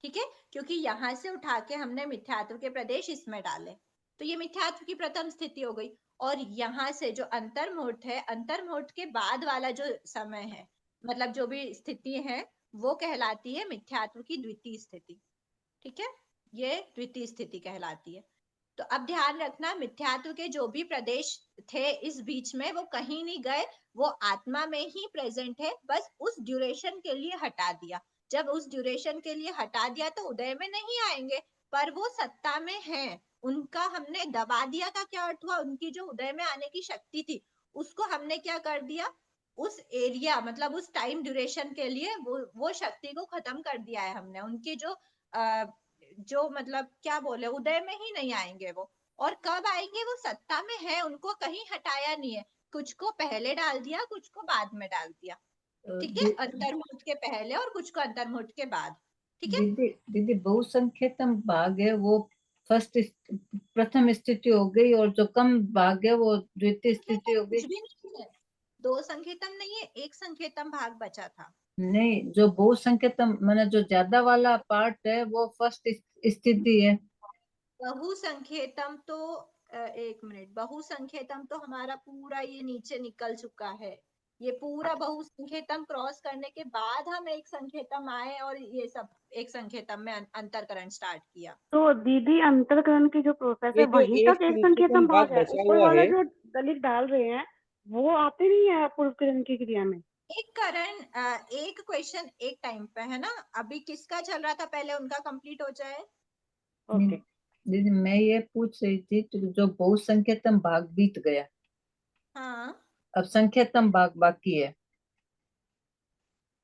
ठीक है, क्योंकि यहाँ से उठा के हमने मिथ्यात्व के प्रदेश इसमें डाले, तो ये मिथ्यात्व की प्रथम स्थिति हो गई। और यहाँ से जो अंतर मुहूर्त है, अंतर मुहूर्त के बाद वाला जो समय है, मतलब जो भी स्थिति है, वो कहलाती है मिथ्यात्व की द्वितीय स्थिति, ठीक है, ये द्वितीय स्थिति कहलाती है। तो अब ध्यान रखना, मिथ्यात्व के जो भी प्रदेश थे इस बीच में, वो कहीं नहीं गए, वो आत्मा में ही प्रेजेंट है, बस उस ड्यूरेशन के लिए हटा दिया। जब उस ड्यूरेशन के लिए हटा दिया तो उदय में नहीं आएंगे, पर वो सत्ता में हैं, उनका हमने दबा दिया का क्या अर्थ हुआ, उनकी जो उदय में आने की शक्ति थी, उसको हमने क्या कर दिया, उस एरिया, मतलब उस टाइम ड्यूरेशन के लिए वो शक्ति को खत्म कर दिया है हमने। उनकी जो मतलब क्या बोले, उदय में ही नहीं आएंगे वो, और कब आएंगे, वो सत्ता में है, उनको कहीं हटाया नहीं है, कुछ को पहले डाल दिया, कुछ को बाद में डाल दिया, ठीक है, अंतर्मुहूर्त के पहले और कुछ को अंतर्मुहूर्त के बाद, ठीक है। दीदी बहुसंख्यतम भाग है वो प्रथम स्थिति हो गई, और जो कम भाग है वो द्वितीय स्थिति हो गई। कुछ भी नहीं है, दो संकेतम नहीं है, एक संकेतम भाग बचा था। नहीं, जो बहुसंकेतम माने जो ज्यादा वाला पार्ट है वो फर्स्ट स्थिति है। बहुसंकेतम तो एक मिनट, बहुसंकेतम तो हमारा पूरा ये नीचे निकल चुका है। ये पूरा बहुसंकेतम क्रॉस करने के बाद हम एक संकेतम आए और ये सब एक संकेतम में अंतरकरण स्टार्ट किया। तो दीदी अंतरकरण की जो प्रोसेस ये है जो वहीं एक तक एक संकेतम संकेतम भाग भाग है, बचा ऊपर हुआ वाला है, जो दलित डाल रहे हैं वो आते नहीं है अपूर्वकरण की क्रिया में। एक करण एक क्वेश्चन एक टाइम पे है ना, अभी किसका चल रहा था, पहले उनका कंप्लीट हो जाए। ओके। दीदी मैं ये पूछ रही थी तो जो बहुसंकेतम भाग बीत गया, हाँ अब संकेतम भाग बाकी है,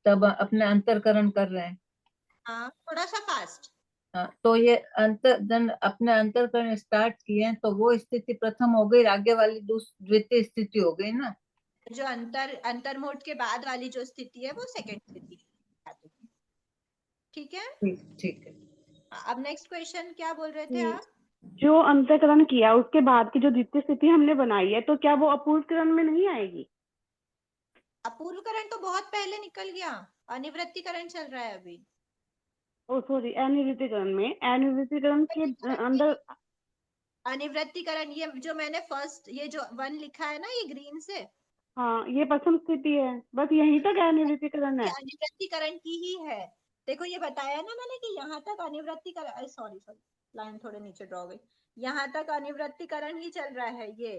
तब अपने अंतरकरण कर रहे हैं। हाँ, थोड़ा सा फास्ट। हाँ, तो ये अपने अंतरकरण स्टार्ट किए हैं तो वो स्थिति प्रथम हो गई, आगे वाली द्वितीय स्थिति हो गई ना। जो अंतर्मोड के बाद वाली जो स्थिति है वो सेकंड स्थिति है। ठीक है, ठीक है। अब नेक्स्ट क्वेश्चन क्या बोल रहे थे आप। जो अंतरकरण किया उसके बाद की जो द्वितीय स्थिति हमने बनाई है तो क्या वो अपूर्वकरण में नहीं आएगी? अपूर्वकरण तो बहुत पहले निकल गया, अनिवृत्तिकरण चल रहा है अभी। ओ सॉरी, अनिवृत्तिकरण में, अनिवृत्तिकरण के अंदर। अनिवृत्तिकरण ये जो मैंने फर्स्ट ये जो 1 लिखा है ना, ये ग्रीन से, हाँ, ये प्रथम स्थिति है, बस यहीं तक अनिवृत्तिकरण ये है। अनिवृत्तिकरण की ही है। देखो ये बताया ना मैंने कि यहाँ तक अनिवृत्तिकरण, सॉरी सॉरी लाइन थोड़े नीचे ड्रॉ गई, यहाँ तक अनिवृत्तिकरण ही चल रहा है। ये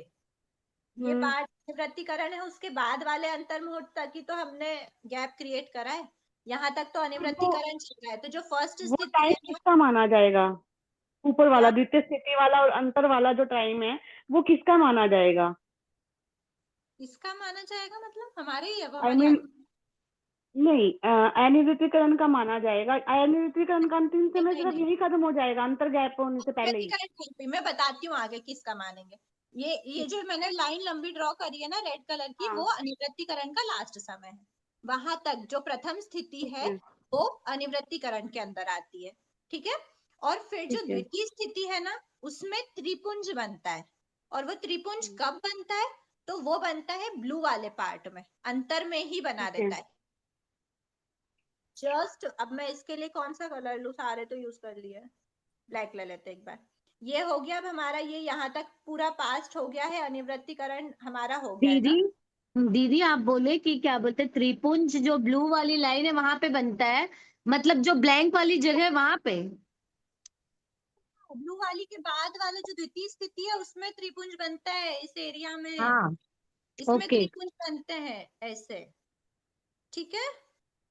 पार्ट अनिवृत्तिकरण है, उसके बाद वाले अंतर्मुहूर्त तक ही तो हमने गैप क्रिएट करा है, यहाँ तक तो अनिवृत्तिकरण चल रहा है। तो जो फर्स्ट वो स्थिति टाइम है ना, किसका माना जाएगा? ऊपर वाला क्या द्वितीय स्थिति वाला और अंतर वाला जो टाइम है वो किसका माना जाएगा? इसका माना जाएगा, मतलब हमारे ही है वो, आई हमारी मीन नहीं, अनिवृत्तिकरण का माना जाएगा। अनिवृत्तिकरण का अंतिम समय नहीं सिर्फ नहीं, यही खत्म हो जाएगा, अंतर गैप होने से पहले ही। अनिवृत्तिकरण नहीं हुई, मैं बताती हूँ आगे किसका मानेंगे। ये जो मैंने लाइन लंबी ड्रॉ करी है ना रेड कलर की, हाँ, वो अनिवृत्तिकरण का लास्ट समय है। वहां तक जो प्रथम स्थिति ठीक है है, वो अनिवृत्तिकरण के अंदर आती है। ठीक है, और फिर जो ठीक है। द्वितीय स्थिति है ना, उसमें त्रिपुंज बनता है। और वो त्रिपुंज कब बनता है, तो वो बनता है ब्लू वाले पार्ट में, अंतर में ही बना ठीक है। देता है। जस्ट अब मैं इसके लिए कौन सा कलर लूं, सारे तो यूज कर लिए, ब्लैक ले लेते एक बार। ये हो गया अब हमारा, ये यहाँ तक पूरा पास्ट हो गया है, अनिवृत्तिकरण हमारा हो गया है ना। दीदी दीदी आप बोले कि क्या बोलते हैं, त्रिपुंज जो ब्लू वाली लाइन है वहां पे बनता है, मतलब जो ब्लैंक वाली जगह है वहां पे। ब्लू वाली के बाद वाला जो द्वितीय स्थिति है उसमें त्रिपुंज बनता है, इस एरिया में हाँ इसमें ओके। त्रिपुंज बनते हैं ऐसे। ठीक है,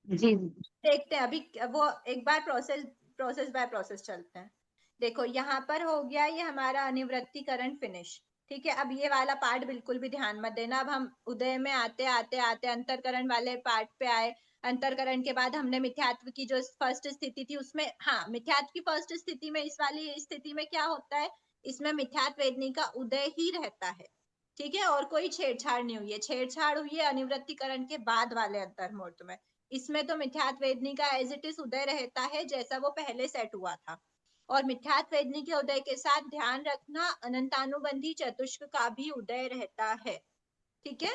जी देखते हैं अभी वो एक बार प्रोसेस बाय प्रोसेस चलते हैं। देखो यहाँ पर हो गया ये हमारा अनिवृत्तिकरण फिनिश। ठीक है, अब ये वाला पार्ट बिल्कुल भी ध्यान मत देना। अब हम उदय में आते आते आते अंतरकरण वाले पार्ट पे आए। अंतरकरण के बाद हमने मिथ्यात्व की जो फर्स्ट स्थिति थी उसमें, हाँ मिथ्यात्व की फर्स्ट स्थिति में, इस वाली स्थिति में क्या होता है, इसमें मिथ्यात्व वेदनी का उदय ही रहता है। ठीक है, और कोई छेड़छाड़ नहीं हुई है, छेड़छाड़ हुई है अनिवृत्तिकरण के बाद वाले अंतर्मुहूर्त में। इसमें तो मिथ्यात्व वेदनी का एज इट इज उदय रहता है जैसा वो पहले सेट हुआ था। और मिथ्यात्व वेदनी के उदय के साथ ध्यान रखना अनंतानुबंधी चतुष्क का भी उदय रहता है। ठीक है,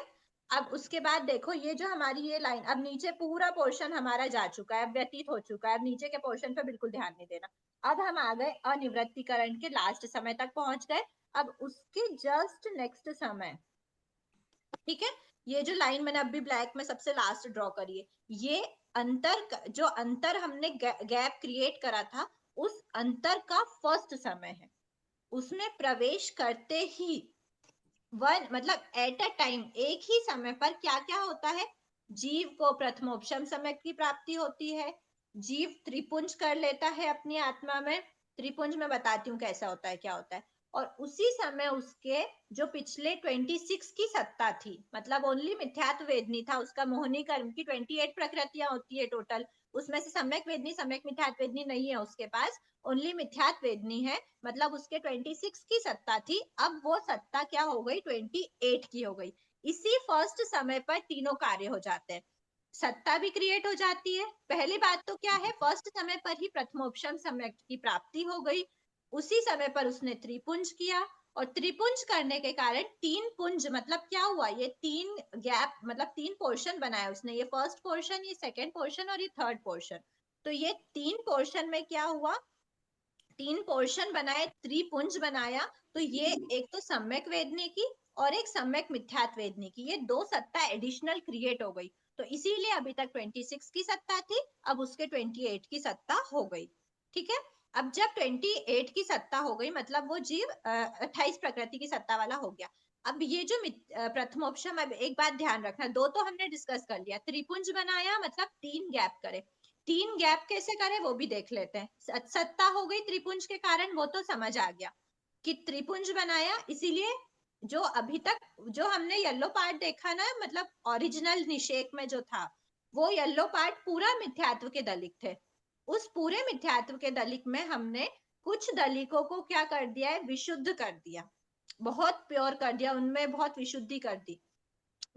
अब उसके बाद देखो ये जो हमारी ये लाइन, अब नीचे पूरा पोर्शन हमारा जा चुका है, व्यतीत हो चुका है। अब नीचे के पोर्शन पे बिल्कुल ध्यान नहीं देना। अब हम आ गए अनिवृत्तिकरण के लास्ट समय तक पहुंच गए। अब उसके जस्ट नेक्स्ट समय, ठीक है, ये जो लाइन मैंने अभी ब्लैक में सबसे लास्ट ड्रॉ करी है, ये जो अंतर हमने गैप क्रिएट करा था, उस अंतर का फर्स्ट समय है। उसमें प्रवेश करते ही वन मतलब एट अ टाइम, एक ही समय पर क्या क्या होता है, जीव को प्रथमोपशम समय की प्राप्ति होती है। जीव त्रिपुंज कर लेता है अपनी आत्मा में। त्रिपुंज में बताती हूँ कैसा होता है, क्या होता है। और उसी समय उसके जो पिछले 26 की सत्ता थी, मतलब ओनली मिथ्यात्व वेदनी था, उसका मोहनी कर्म की 28 प्रकृतियां होती है टोटल, उसमें से सम्यक वेदनी सम्यक मिथ्यात्व वेदनी नहीं है उसके पास, ओनली मिथ्यात्व वेदनी है। मतलब उसके 26 की सत्ता थी, अब वो सत्ता क्या हो गई, 28 की हो गई। इसी फर्स्ट समय पर तीनों कार्य हो जाते हैं, सत्ता भी क्रिएट हो जाती है। पहली बात तो क्या है, फर्स्ट समय पर ही प्रथमोपशम समय की प्राप्ति हो गई। उसी समय पर उसने त्रिपुंज किया, और त्रिपुंज करने के कारण 3 पुंज, मतलब क्या हुआ, ये 3 गैप मतलब 3 पोर्शन बनाया उसने, ये फर्स्ट पोर्शन, ये सेकंड पोर्शन और ये थर्ड पोर्शन। तो ये 3 पोर्शन में क्या हुआ, 3 पोर्शन बनाए, त्रिपुंज बनाया। तो ये एक तो सम्यक वेदनी की और एक सम्यक मिथ्यात्व वेदनी की, ये 2 सत्ता एडिशनल क्रिएट हो गई। तो इसीलिए अभी तक 26 की सत्ता थी, अब उसके 28 की सत्ता हो गई। ठीक है, अब जब 28 की सत्ता हो गई मतलब वो जीव 28 प्रकृति की सत्ता वाला हो गया। अब ये जो प्रथमोपशम, अब एक बात ध्यान रखना, 2 तो हमने डिस्कस कर लिया, त्रिपुंज बनाया मतलब 3 गैप करे, 3 गैप कैसे करे वो भी देख लेते हैं। सत्ता हो गई त्रिपुंज के कारण, वो तो समझ आ गया कि त्रिपुंज बनाया, इसीलिए जो अभी तक जो हमने येलो पार्ट देखा ना, मतलब ओरिजिनल निषेक में जो था, वो येलो पार्ट पूरा मिथ्यात्व के दलिक थे। उस पूरे मिथ्यात्व के दलिक में हमने कुछ दलिकों को क्या कर दिया है, विशुद्ध कर दिया, बहुत प्योर कर दिया, उनमें बहुत विशुद्धि कर दी।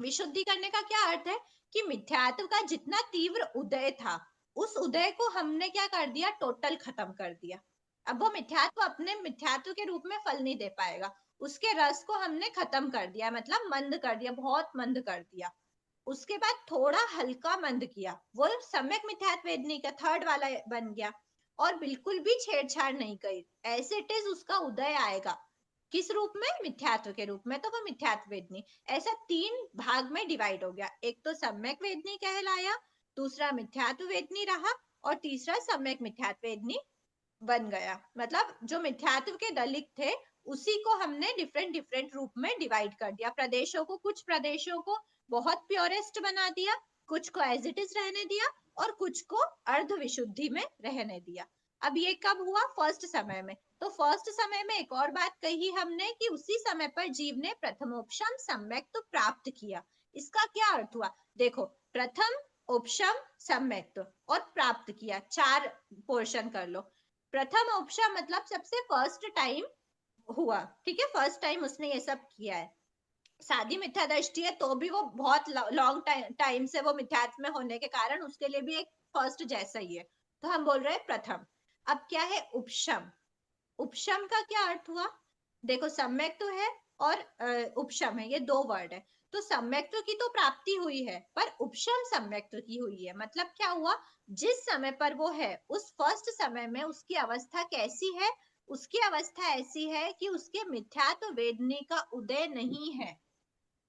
विशुद्धि करने का क्या अर्थ है कि मिथ्यात्व का जितना तीव्र उदय था, उस उदय को हमने क्या कर दिया, टोटल खत्म कर दिया। अब वो मिथ्यात्व अपने मिथ्यात्व के रूप में फल नहीं दे पाएगा, उसके रस को हमने खत्म कर दिया, मतलब मंद कर दिया, बहुत मंद कर दिया। उसके बाद थोड़ा हल्का मंद किया, वो सम्यक मिथ्यात्व वेदनी का थर्ड वाला बन गया, और बिल्कुल भी छेड़छाड़ नहीं करी, ऐसे इट इज उसका उदय आएगा। किस रूप में, मिथ्यात्व के रूप में, तो वो मिथ्यात्व वेदनी। ऐसा 3 भाग में डिवाइड हो गया, एक तो सम्यक वेदनी कहलाया, दूसरा मिथ्यात्व वेदनी रहा, और तीसरा सम्यक मिथ्यात्व वेदनी बन गया। मतलब जो मिथ्यात्व के दलित थे उसी को हमने डिफरेंट डिफरेंट रूप में डिवाइड कर दिया, प्रदेशों को, कुछ प्रदेशों को बहुत प्योरेस्ट बना दिया, कुछ को एज इट इज रहने दिया, और कुछ को अर्ध विशुद्धि में रहने दिया। अब ये कब हुआ, फर्स्ट समय में। तो फर्स्ट समय में एक और बात कही हमने कि उसी समय पर जीव ने प्रथमोपशम सम्यक तो प्राप्त किया। इसका क्या अर्थ हुआ, देखो, प्रथम उपशम सम्यक और प्राप्त किया, 4 पोर्शन कर लो। प्रथम उपशम मतलब सबसे फर्स्ट टाइम हुआ, ठीक है, फर्स्ट टाइम उसने ये सब किया है। सादी मिथ्या दृष्टि है तो भी वो बहुत लॉन्ग टाइम से वो मिथ्यात्व में होने के कारण उसके लिए भी एक फर्स्ट जैसा ही है, तो हम बोल रहे हैं प्रथम। अब क्या है उपशम, उपशम का क्या अर्थ हुआ, देखो सम्यक तो है और उपशम है, ये 2 वर्ड है। तो सम्यक्त्व की तो प्राप्ति हुई है, पर उपशम सम्यक्त्व की हुई है। मतलब क्या हुआ, जिस समय पर वो है उस फर्स्ट समय में उसकी अवस्था कैसी है, उसकी अवस्था ऐसी है कि उसके मिथ्यात्व वेदनी का उदय नहीं है।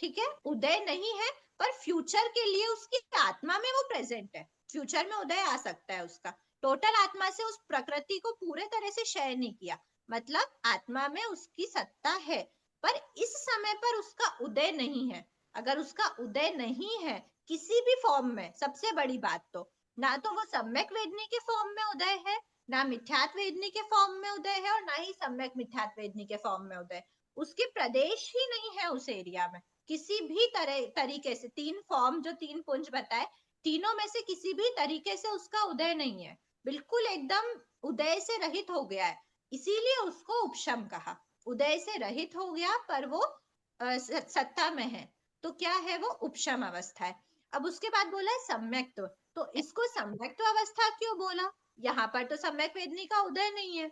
ठीक है, उदय नहीं है, पर फ्यूचर के लिए उसकी आत्मा में वो प्रेजेंट है, फ्यूचर में उदय आ सकता है उसका। टोटल आत्मा से उस प्रकृति को पूरे तरह से क्षय नहीं किया, मतलब आत्मा में उसकी सत्ता है, पर इस समय पर उसका उदय नहीं है। अगर उसका उदय नहीं है किसी भी फॉर्म में, सबसे बड़ी बात तो ना तो वो सम्यक वेदनी के फॉर्म में उदय है, ना मिथ्यात्व वेदनी के फॉर्म में उदय है, और ना ही सम्यक मिथ्यात्व वेदनी के फॉर्म में उदय। उसके प्रदेश ही नहीं है उस एरिया में किसी भी तरीके से। 3 फॉर्म जो 3 पुंज बताए, तीनों में से किसी भी तरीके से उसका उदय नहीं है, बिल्कुल एकदम उदय से रहित हो गया है, इसीलिए उसको उपशम कहा। उदय से रहित हो गया पर वो सत्ता में है, तो क्या है वो उपशम अवस्था है। अब उसके बाद बोला है सम्यक्त्व, तो इसको सम्यक्त्व अवस्था क्यों बोला, यहाँ पर तो सम्यक वेदनी का उदय नहीं है,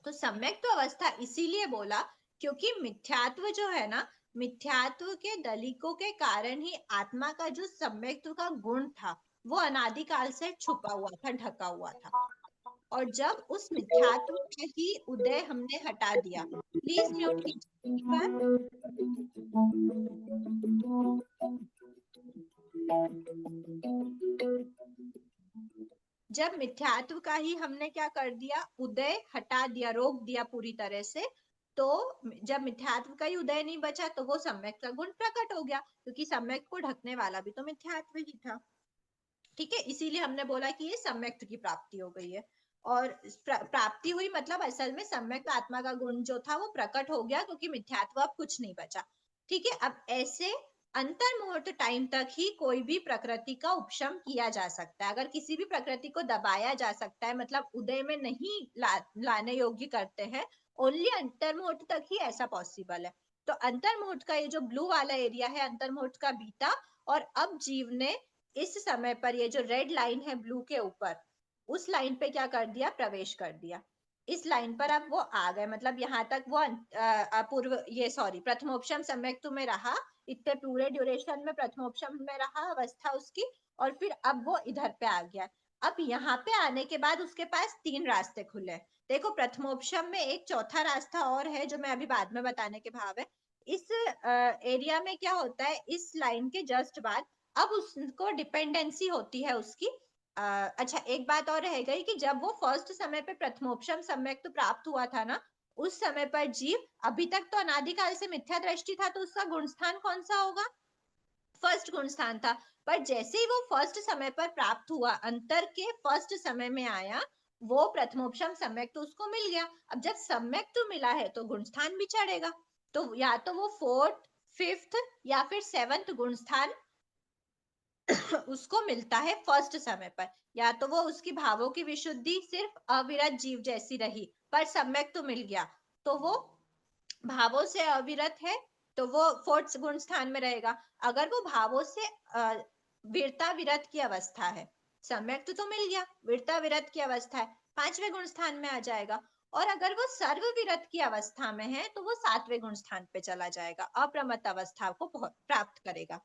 तो सम्यक्त्व अवस्था इसीलिए बोला क्योंकि मिथ्यात्व जो है ना, मिथ्यात्व के दलिकों के कारण ही आत्मा का जो सम्यक्त्व का गुण था वो अनादिकाल से छुपा हुआ था, ढका हुआ था। और जब उस मिथ्यात्व का ही उदय हमने हटा दिया, प्लीज म्यूट जब मिथ्यात्व का ही हमने क्या कर दिया, उदय हटा दिया, रोक दिया पूरी तरह से, तो जब मिथ्यात्व का ही उदय नहीं बचा तो वो सम्यक का गुण प्रकट हो गया, क्योंकि सम्यक को ढकने वाला भी तो मिथ्यात्व ही था। ठीक है, इसीलिए हमने बोला कि ये सम्यक्त्व की प्राप्ति हो गई है। और प्राप्ति हुई मतलब असल में सम्यक आत्मा का गुण जो था वो प्रकट हो गया, क्योंकि मिथ्यात्व अब कुछ नहीं बचा। ठीक है, अब ऐसे अंतर मुहूर्त टाइम तक ही कोई भी प्रकृति का उपशम किया जा सकता है। अगर किसी भी प्रकृति को दबाया जा सकता है, मतलब उदय में नहीं लाने योग्य करते हैं, ओनली अंतर मुहूर्त तक ही ऐसा पॉसिबल है। तो अंतर मुहूर्त का ये जो ब्लू वाला एरिया है, अंतर मुहूर्त का बीता, और अब जीव ने इस समय पर ये जो रेड लाइन है ब्लू के ऊपर, उस लाइन पे क्या कर दिया, प्रवेश कर दिया। इस लाइन पर अब वो आ गए, मतलब यहाँ तक वो प्रथमोपशम सम्यक्तु में रहा, इतने पूरे ड्यूरेशन में प्रथमोपशम में रहा अवस्था उसकी, और फिर अब वो इधर पे आ गया। अब यहाँ पे आने के बाद उसके पास 3 रास्ते खुले। देखो प्रथमोपशम में एक चौथा रास्ता और है जो मैं अभी बाद में बताने के भाव है। इस एरिया में क्या होता है, इस लाइन के जस्ट बाद अब उसको डिपेंडेंसी होती है उसकी। अच्छा एक बात और रह गई कि जब वो फर्स्ट समय पे प्रथमोपशम सम्यक तो प्राप्त हुआ था ना, उस समय पर जीव अभी तक तो अनादिकाल से मिथ्या दृष्टि था, तो उसका गुणस्थान कौन सा होगा, फर्स्ट गुणस्थान था। पर जैसे ही वो फर्स्ट समय पर प्राप्त हुआ, अंतर के फर्स्ट समय में आया, वो प्रथमोपशम सम्यक तो उसको मिल गया। अब जब सम्यक तो मिला है तो गुणस्थान भी चढ़ेगा, तो या तो वो 4th 5th या फिर 7th गुणस्थान उसको मिलता है फर्स्ट समय पर। या तो वो उसकी भावों की विशुद्धि सिर्फ अविरत जीव जैसी रही, पर सम्यक तो मिल गया, तो वो भावों से अविरत है, तो वो 4th गुण स्थान में रहेगा। अगर वो भावों से वीरता विरत की अवस्था है, सम्यक तो मिल गया, वीरता विरत की अवस्था है, 5वें गुण स्थान में आ जाएगा। और अगर वो सर्व विरत की अवस्था में है तो वो 7वें गुण स्थान पे चला जाएगा, अप्रमत्त अवस्था को प्राप्त करेगा।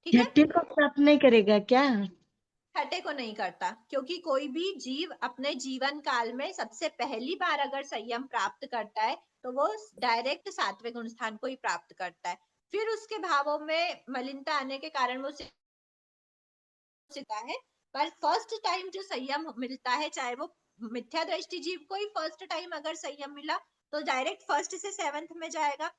ठीक है, छठे को प्राप्त नहीं करेगा क्या? छठे को नहीं करता, क्योंकि कोई भी जीव अपने जीवन काल में सबसे पहली बार अगर संयम प्राप्त करता है तो वो डायरेक्ट 7वें गुण स्थान को ही प्राप्त करता है। फिर उसके भावों में मलिनता आने के कारण वो सीखता है। पर फर्स्ट टाइम जो संयम मिलता है, चाहे वो मिथ्या दृष्टि जीव को ही फर्स्ट टाइम अगर संयम मिला तो डायरेक्ट फर्स्ट से 7th में जाएगा,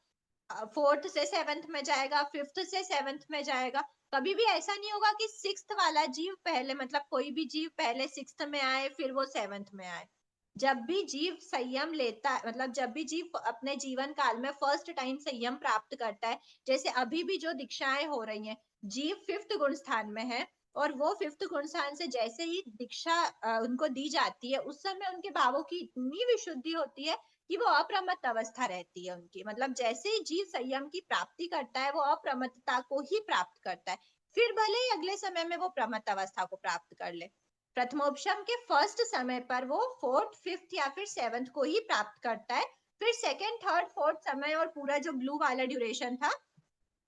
4th से 7th में जाएगा, 5th से 7th में जाएगा। कभी भी ऐसा नहीं होगा कि 6th वाला जीव पहले, मतलब कोई भी जीव पहले 6th में आए फिर वो 7th में आए। जब भी जीव संयम लेता है, मतलब जब भी जीव अपने जीवन काल में फर्स्ट टाइम संयम प्राप्त करता है, जैसे अभी भी जो दीक्षाएं हो रही हैं, जीव 5th गुण स्थान में है, और वो 5th गुण स्थान से जैसे ही दीक्षा उनको दी जाती है, उस समय उनके भावों की इतनी विशुद्धि होती है कि वो अप्रमत्त अवस्था रहती है उनकी। मतलब जैसे ही जीव संयम की प्राप्ति करता है, वो अप्रमत्तता को ही प्राप्त करता है, फिर भले ही अगले समय में वो प्रमत्त अवस्था को प्राप्त कर ले। प्रथमोपशम के फर्स्ट समय पर वो 4th 5th या फिर 7th को ही प्राप्त करता है। फिर 2nd 3rd 4th समय और पूरा जो ब्लू वाला ड्यूरेशन था,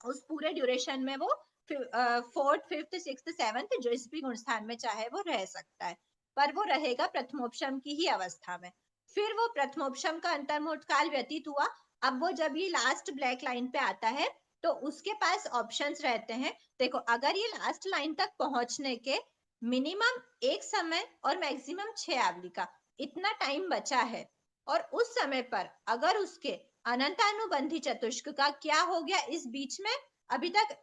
उस पूरे ड्यूरेशन में वो 4th 5th 6th 7th जो इस भी गुण स्थान में चाहे वो रह सकता है, पर वो रहेगा प्रथमोपशम की ही अवस्था में। फिर वो प्रथमोपशम का अंतर्मुहूर्त काल व्यतीत हुआ। अब वो जब ये लास्ट ब्लैक लाइन पे आता है तो उसके पास ऑप्शंस रहते हैं। देखो अगर ये लास्ट लाइन तक पहुंचने के मिनिमम 1 समय और मैक्सिमम 6 आवलिका इतना टाइम बचा है, और उस समय पर अगर उसके अनंतानुबंधी चतुष्क का क्या हो गया इस बीच में, अभी तक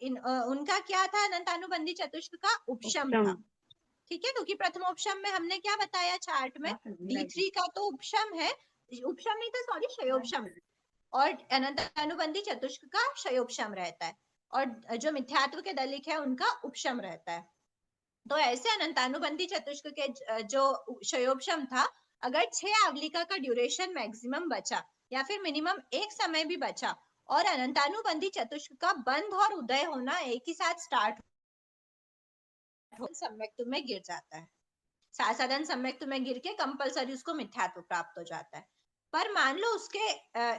उनका क्या था, अनंतानुबंधी चतुष्क का उपशम था। ठीक है, क्योंकि प्रथमोपशम में हमने क्या बताया चार्ट में, D3 का तो उपशम है, उपशम नहीं था सॉरी क्षयोपशम, और अनंतानुबंधी चतुष्क का क्षयोपशम रहता है, और जो मिथ्यात्व के दलिक है उनका उपशम रहता है। तो ऐसे अनंतानुबंधी चतुष्क के जो क्षयोपशम था, अगर 6 आवलिका का ड्यूरेशन मैक्सिमम बचा या फिर मिनिमम 1 समय भी बचा, और अनंतानुबंधी चतुष्क का बंध और उदय होना एक ही साथ स्टार्ट सम्यक्तु में गिर जाता है, साधन सम्यक्तु में गिर के कंपलसरी उसको मिथ्यात्व प्राप्त हो जाता है। पर मान लो उसके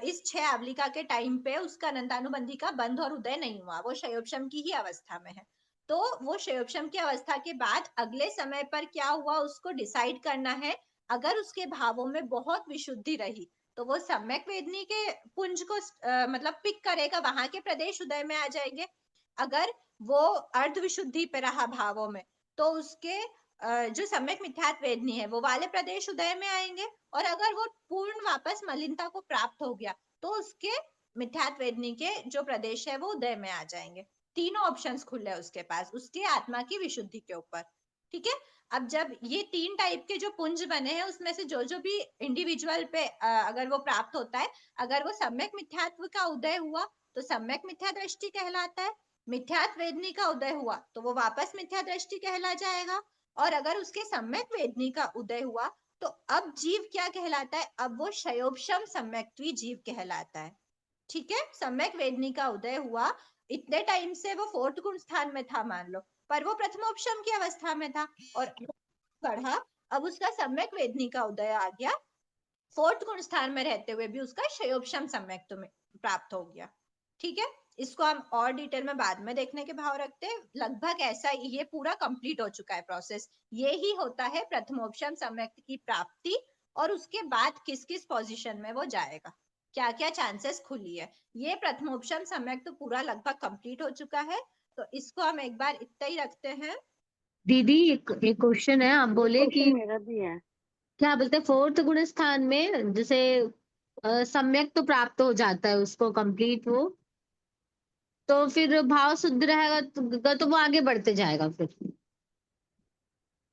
इस 6 आवलिका के टाइम पे उसका अनंतानुबंधी का बंध और उदय नहीं हुआ, वो क्षयोपशम की ही अवस्था में है, तो वो क्षयोपशम की अवस्था के बाद अगले समय पर क्या हुआ उसको डिसाइड करना है। अगर उसके भावों में बहुत विशुद्धि रही तो वो सम्यक वेदनी के पुंज को मतलब पिक करेगा, वहां के प्रदेश उदय में आ जाएंगे। अगर वो अर्ध विशुद्धि पे रहा भावों में तो उसके जो सम्यक मिथ्यात्व वेदनी है वो वाले प्रदेश उदय में आएंगे। और अगर वो पूर्ण वापस मलिनता को प्राप्त हो गया तो उसके मिथ्यात्व वेदनी के जो प्रदेश है वो उदय में आ जाएंगे। तीनों ऑप्शंस खुले हैं उसके पास, उसके आत्मा की विशुद्धि के ऊपर। ठीक है, अब जब ये 3 टाइप के जो पुंज बने हैं उसमें से जो जो भी इंडिविजुअल पे अगर वो प्राप्त होता है, अगर वो सम्यक मिथ्यात्व का उदय हुआ तो सम्यक मिथ्या दृष्टि कहलाता है, मिथ्यात्व वेदनी का उदय हुआ तो वो वापस मिथ्या दृष्टि कहला जाएगा, और अगर उसके सम्यक वेदनी का उदय हुआ तो अब जीव क्या कहलाता है, अब वो क्षयोपशम सम्यक्त्वी जीव कहलाता है। ठीक है, सम्यक वेदनी का उदय हुआ, इतने टाइम से वो 4th गुण स्थान में था मान लो, पर वो प्रथमोपशम की अवस्था में था, और बढ़ा, अब उसका सम्यक वेदनी का उदय आ गया, फोर्थ गुण स्थान में रहते हुए भी उसका क्षयोपशम सम्यक तुम्हें प्राप्त हो गया। ठीक है, इसको हम और डिटेल में बाद में देखने के भाव रखते हैं। लगभग ऐसा ये पूरा कंप्लीट हो चुका है प्रोसेस। ये ही होता है प्रथमोपशम सम्यक की प्राप्ति, और उसके बाद किस किस पोजीशन में वो जाएगा, क्या क्या चांसेस खुली है, ये प्रथमोपशम सम्यक तो पूरा लगभग कंप्लीट हो चुका है। तो इसको हम एक बार इतना ही रखते हैं। दीदी एक क्वेश्चन है, आप बोले कि क्वेश्चन मेरा भी है। क्या बोलते हैं फोर्थ गुण स्थान में जैसे सम्यक तो प्राप्त हो जाता है उसको कंप्लीट वो, तो फिर भाव शुद्ध रहेगा तो वो आगे बढ़ते जाएगा फिर,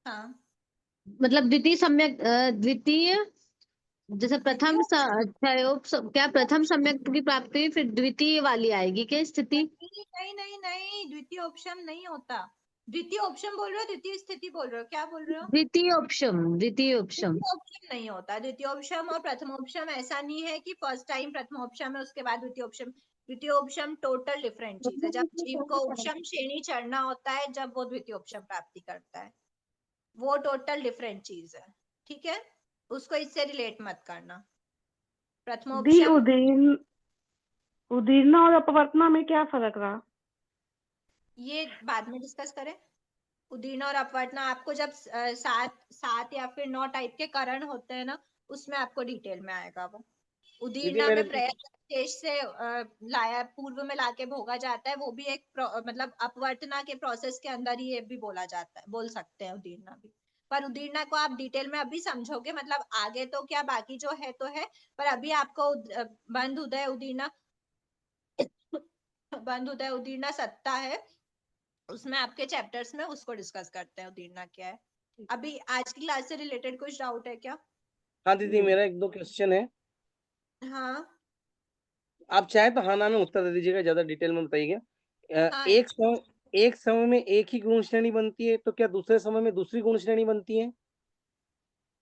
हाँ, मतलब द्वितीय सम्यक द्वितीय जैसे प्रथम क्या प्रथम सम्यक की प्राप्ति हुई, फिर द्वितीय वाली आएगी क्या स्थिति? नहीं नहीं नहीं, द्वितीय ऑप्शन नहीं होता। द्वितीय ऑप्शन बोल रहे हो, द्वितीय स्थिति बोल रहे हो, क्या बोल रहे हो? द्वितीय ऑप्शन द्वितीय ऑप्शन नहीं होता। द्वितीय ऑप्शन और प्रथमोपशम ऐसा नहीं है कि फर्स्ट टाइम प्रथमोपशम है उसके बाद द्वितीय ऑप्शन। द्वितीय ऑप्शन टोटल डिफरेंट चीज है। जब जीव को उपशम श्रेणी चढ़ना होता है, जब वो द्वितीय ऑप्शन प्राप्ति करता है, वो टोटल डिफरेंट चीज है। ठीक है, उसको इससे रिलेट मत करना। दी प्रथमोपशम उदीर्ण और अपवर्तना में क्या फर्क रहा? ये बाद में डिस्कस करें। उदीर्ण और अपवर्तना आपको जब 7 या फिर 9 टाइप के करण होते हैं ना, उसमें आपको डिटेल में आएगा वो। दीदी उदीर्ण मेरे में प्रयत्न शेष से लाया पूर्व में लाके भोगा जाता है, वो भी एक मतलब अपवर्तना के प्रोसेस के अंदर ही ये भी बोला जाता है, बोल सकते हैं उदीर्ण भी। पर उदीर्ण को आप डिटेल में अभी समझोगे, मतलब आगे तो क्या बाकी जो है तो है, पर अभी आपको बंध उदय उदीर्ण बंध उदय उदीर्ण सत्ता है, उसमें आपके चैप्टर्स में उसको डिस्कस करते हैं उदीर्ण क्या है। अभी आज की क्लास से रिलेटेड कुछ डाउट है क्या? हाँ दीदी, मेरा एक दो क्वेश्चन है, हाँ आप चाहे तो हाँ ना में उत्तर दे दीजिएगा, ज्यादा डिटेल में बताइएगा। हाँ, एक समय में एक ही गुण श्रेणी बनती है, तो क्या दूसरे समय में दूसरी गुण श्रेणी बनती है?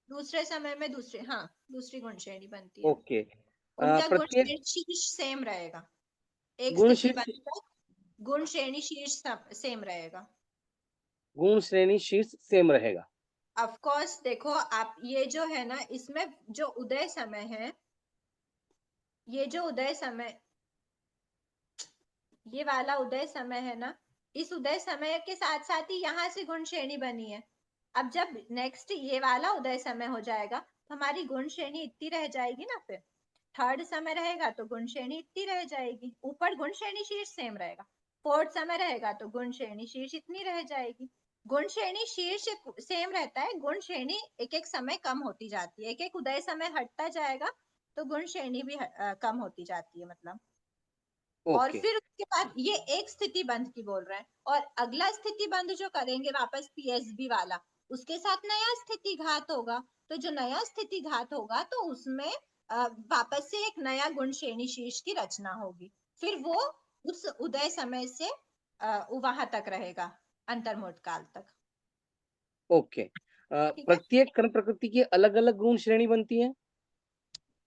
दूसरे समय में दूसरी, हाँ दूसरी गुण श्रेणी बनती है। ओके। उनका गुण प्रत्येक श्रेणी शीर्ष सेम रहेगा। एक गुण स्थिति शीर्ष बनता गुण श्रेणी शीर्ष सेम रहेगा। गुण श्रेणी शीर्ष सेम रहेगा। ऑफ कोर्स देखो, आप ये जो है ना, इसमें जो उदय समय है, ये जो उदय समय, ये वाला उदय समय है ना, इस उदय समय के साथ साथ ही यहाँ से गुण श्रेणी बनी है। अब जब नेक्स्ट ये वाला उदय समय हो जाएगा, तो हमारी गुण श्रेणी इतनी रह जाएगी ना। फिर थर्ड समय रहेगा तो गुण श्रेणी इतनी रह जाएगी, ऊपर गुण श्रेणी शीर्ष सेम रहेगा। फोर्थ समय रहेगा तो गुण श्रेणी शीर्ष इतनी रह जाएगी। गुण श्रेणी शीर्ष सेम रहता है, गुण श्रेणी एक एक समय कम होती जाती है, एक एक उदय समय हटता जाएगा तो गुण श्रेणी भी कम होती जाती है, मतलब। और ओके फिर उसके बाद ये एक स्थिति बंध की बोल रहे हैं, और अगला स्थिति बंध जो करेंगे वापस पीएसबी वाला, उसके साथ नया स्थिति घात होगा। तो जो नया स्थिति घात होगा तो उसमें वापस से एक नया गुण श्रेणी शीर्ष की रचना होगी। फिर वो उस उदय समय से वहां तक रहेगा, अंतर्मुहूर्त काल तक। ओके। ठीक है, प्रत्येक कर्म प्रकृति की अलग अलग गुण श्रेणी बनती है?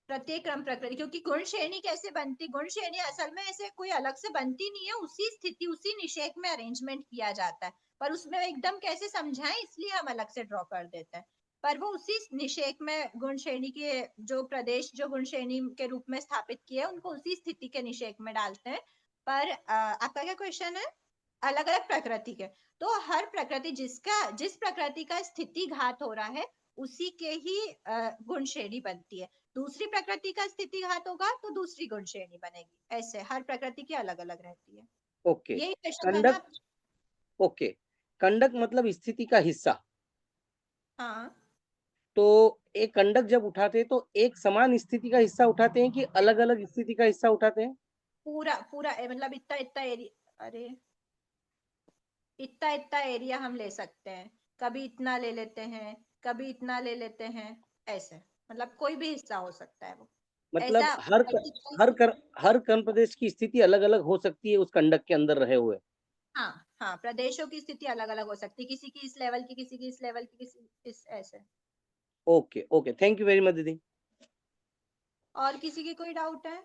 प्रत्येक क्रम प्रकृति, क्योंकि गुण श्रेणी कैसे बनती, गुण श्रेणी असल में ऐसे कोई अलग से बनती नहीं है, उसी स्थिति उसी निषेक में अरेंजमेंट किया जाता है। पर उसमें एकदम कैसे समझाएं, इसलिए हम अलग से ड्रॉ कर देते हैं। पर वो उसी निषेक में गुण श्रेणी के जो प्रदेश जो गुण श्रेणी के रूप में स्थापित किए, उनको उसी स्थिति के निषेक में डालते हैं। पर आपका क्या क्वेश्चन है? अलग अलग प्रकृति के, तो हर प्रकृति जिस प्रकृति का स्थिति घात हो रहा है, उसी के ही गुण श्रेणी बनती है। दूसरी प्रकृति का स्थिति घात होगा तो दूसरी गुण श्रेणी बनेगी। ऐसे हर प्रकृति की अलग अलग रहती है। ओके। यही क्वेश्चन था ना? कंडक ओके, कंडक मतलब स्थिति का हिस्सा। हाँ, तो एक कंडक जब उठाते हैं तो एक समान स्थिति का हिस्सा उठाते हैं कि अलग अलग स्थिति का हिस्सा उठाते हैं? पूरा पूरा मतलब इतना इतना एरिया, अरे इतना इतना एरिया हम ले सकते हैं, कभी इतना ले लेते हैं, कभी इतना ले लेते हैं, ऐसे मतलब कोई भी हिस्सा हो सकता है वो। मतलब ऐसा हर कर्म प्रदेश की स्थिति अलग अलग हो सकती है उस कंडक के अंदर रहे हुए। हाँ हाँ, प्रदेशों की स्थिति अलग अलग हो सकती है, किसी की इस लेवल की, किसी की इस लेवल की, किसी इस ऐसे। Okay okay, thank you very much दीदी। और किसी की कोई डाउट है?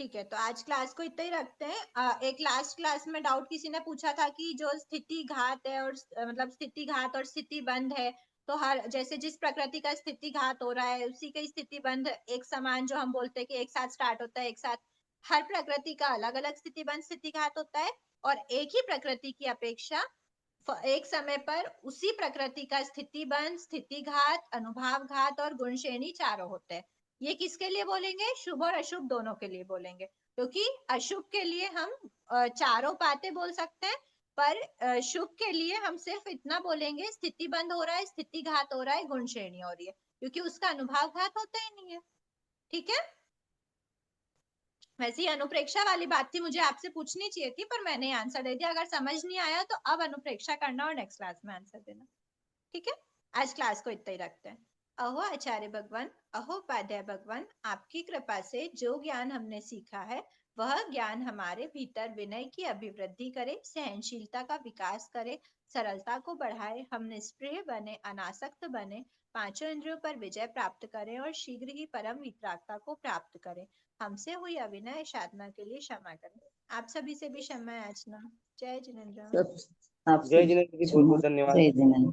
ठीक है, तो आज क्लास को इतना ही रखते हैं। एक लास्ट क्लास में डाउट किसी ने पूछा था कि जो स्थिति घात है और मतलब स्थिति घात और स्थिति बंध है, तो हर जैसे जिस प्रकृति का स्थिति घात हो रहा है उसी का स्थिति बंध एक समान, जो हम बोलते हैं कि एक साथ स्टार्ट होता है, एक साथ हर प्रकृति का अलग अलग स्थिति बंध स्थिति घात होता है, और एक ही प्रकृति की अपेक्षा एक समय पर उसी प्रकृति का स्थिति बंध, स्थिति घात, अनुभाव घात और गुण श्रेणी चारों होते हैं। ये किसके लिए बोलेंगे? शुभ और अशुभ दोनों के लिए बोलेंगे, क्योंकि अशुभ के लिए हम चारों बातें बोल सकते हैं, पर शुभ के लिए हम सिर्फ इतना बोलेंगे स्थिति बंध हो रहा है, स्थिति घात हो रहा है, गुण श्रेणी हो रही है, क्योंकि उसका अनुभाव घात होता ही नहीं है। ठीक है, वैसे ही अनुप्रेक्षा वाली बात थी, मुझे आपसे पूछनी चाहिए थी पर मैंने आंसर दे दिया। अगर समझ नहीं आया तो अब अनुप्रेक्षा करना और नेक्स्ट क्लास में आंसर देना। ठीक है, आज क्लास को इतना ही रखते हैं। अहो आचार्य भगवान, अहो उपाध्याय भगवान, आपकी कृपा से जो ज्ञान हमने सीखा है वह ज्ञान हमारे भीतर विनय की अभिवृद्धि करे, सहनशीलता का विकास करे, सरलता को बढ़ाए, हम निष्प्रिय बने, अनासक्त बने, पांचों इंद्रियों पर विजय प्राप्त करें और शीघ्र ही परम वितरागता को प्राप्त करें। हमसे हुई अविनय साधना के लिए क्षमा करें। आप सभी से भी क्षमा याचना। जय जिनेन्द्र। जय जिनेन्द्र जी, बहुत बहुत धन्यवाद। जय जिनेन्द्र।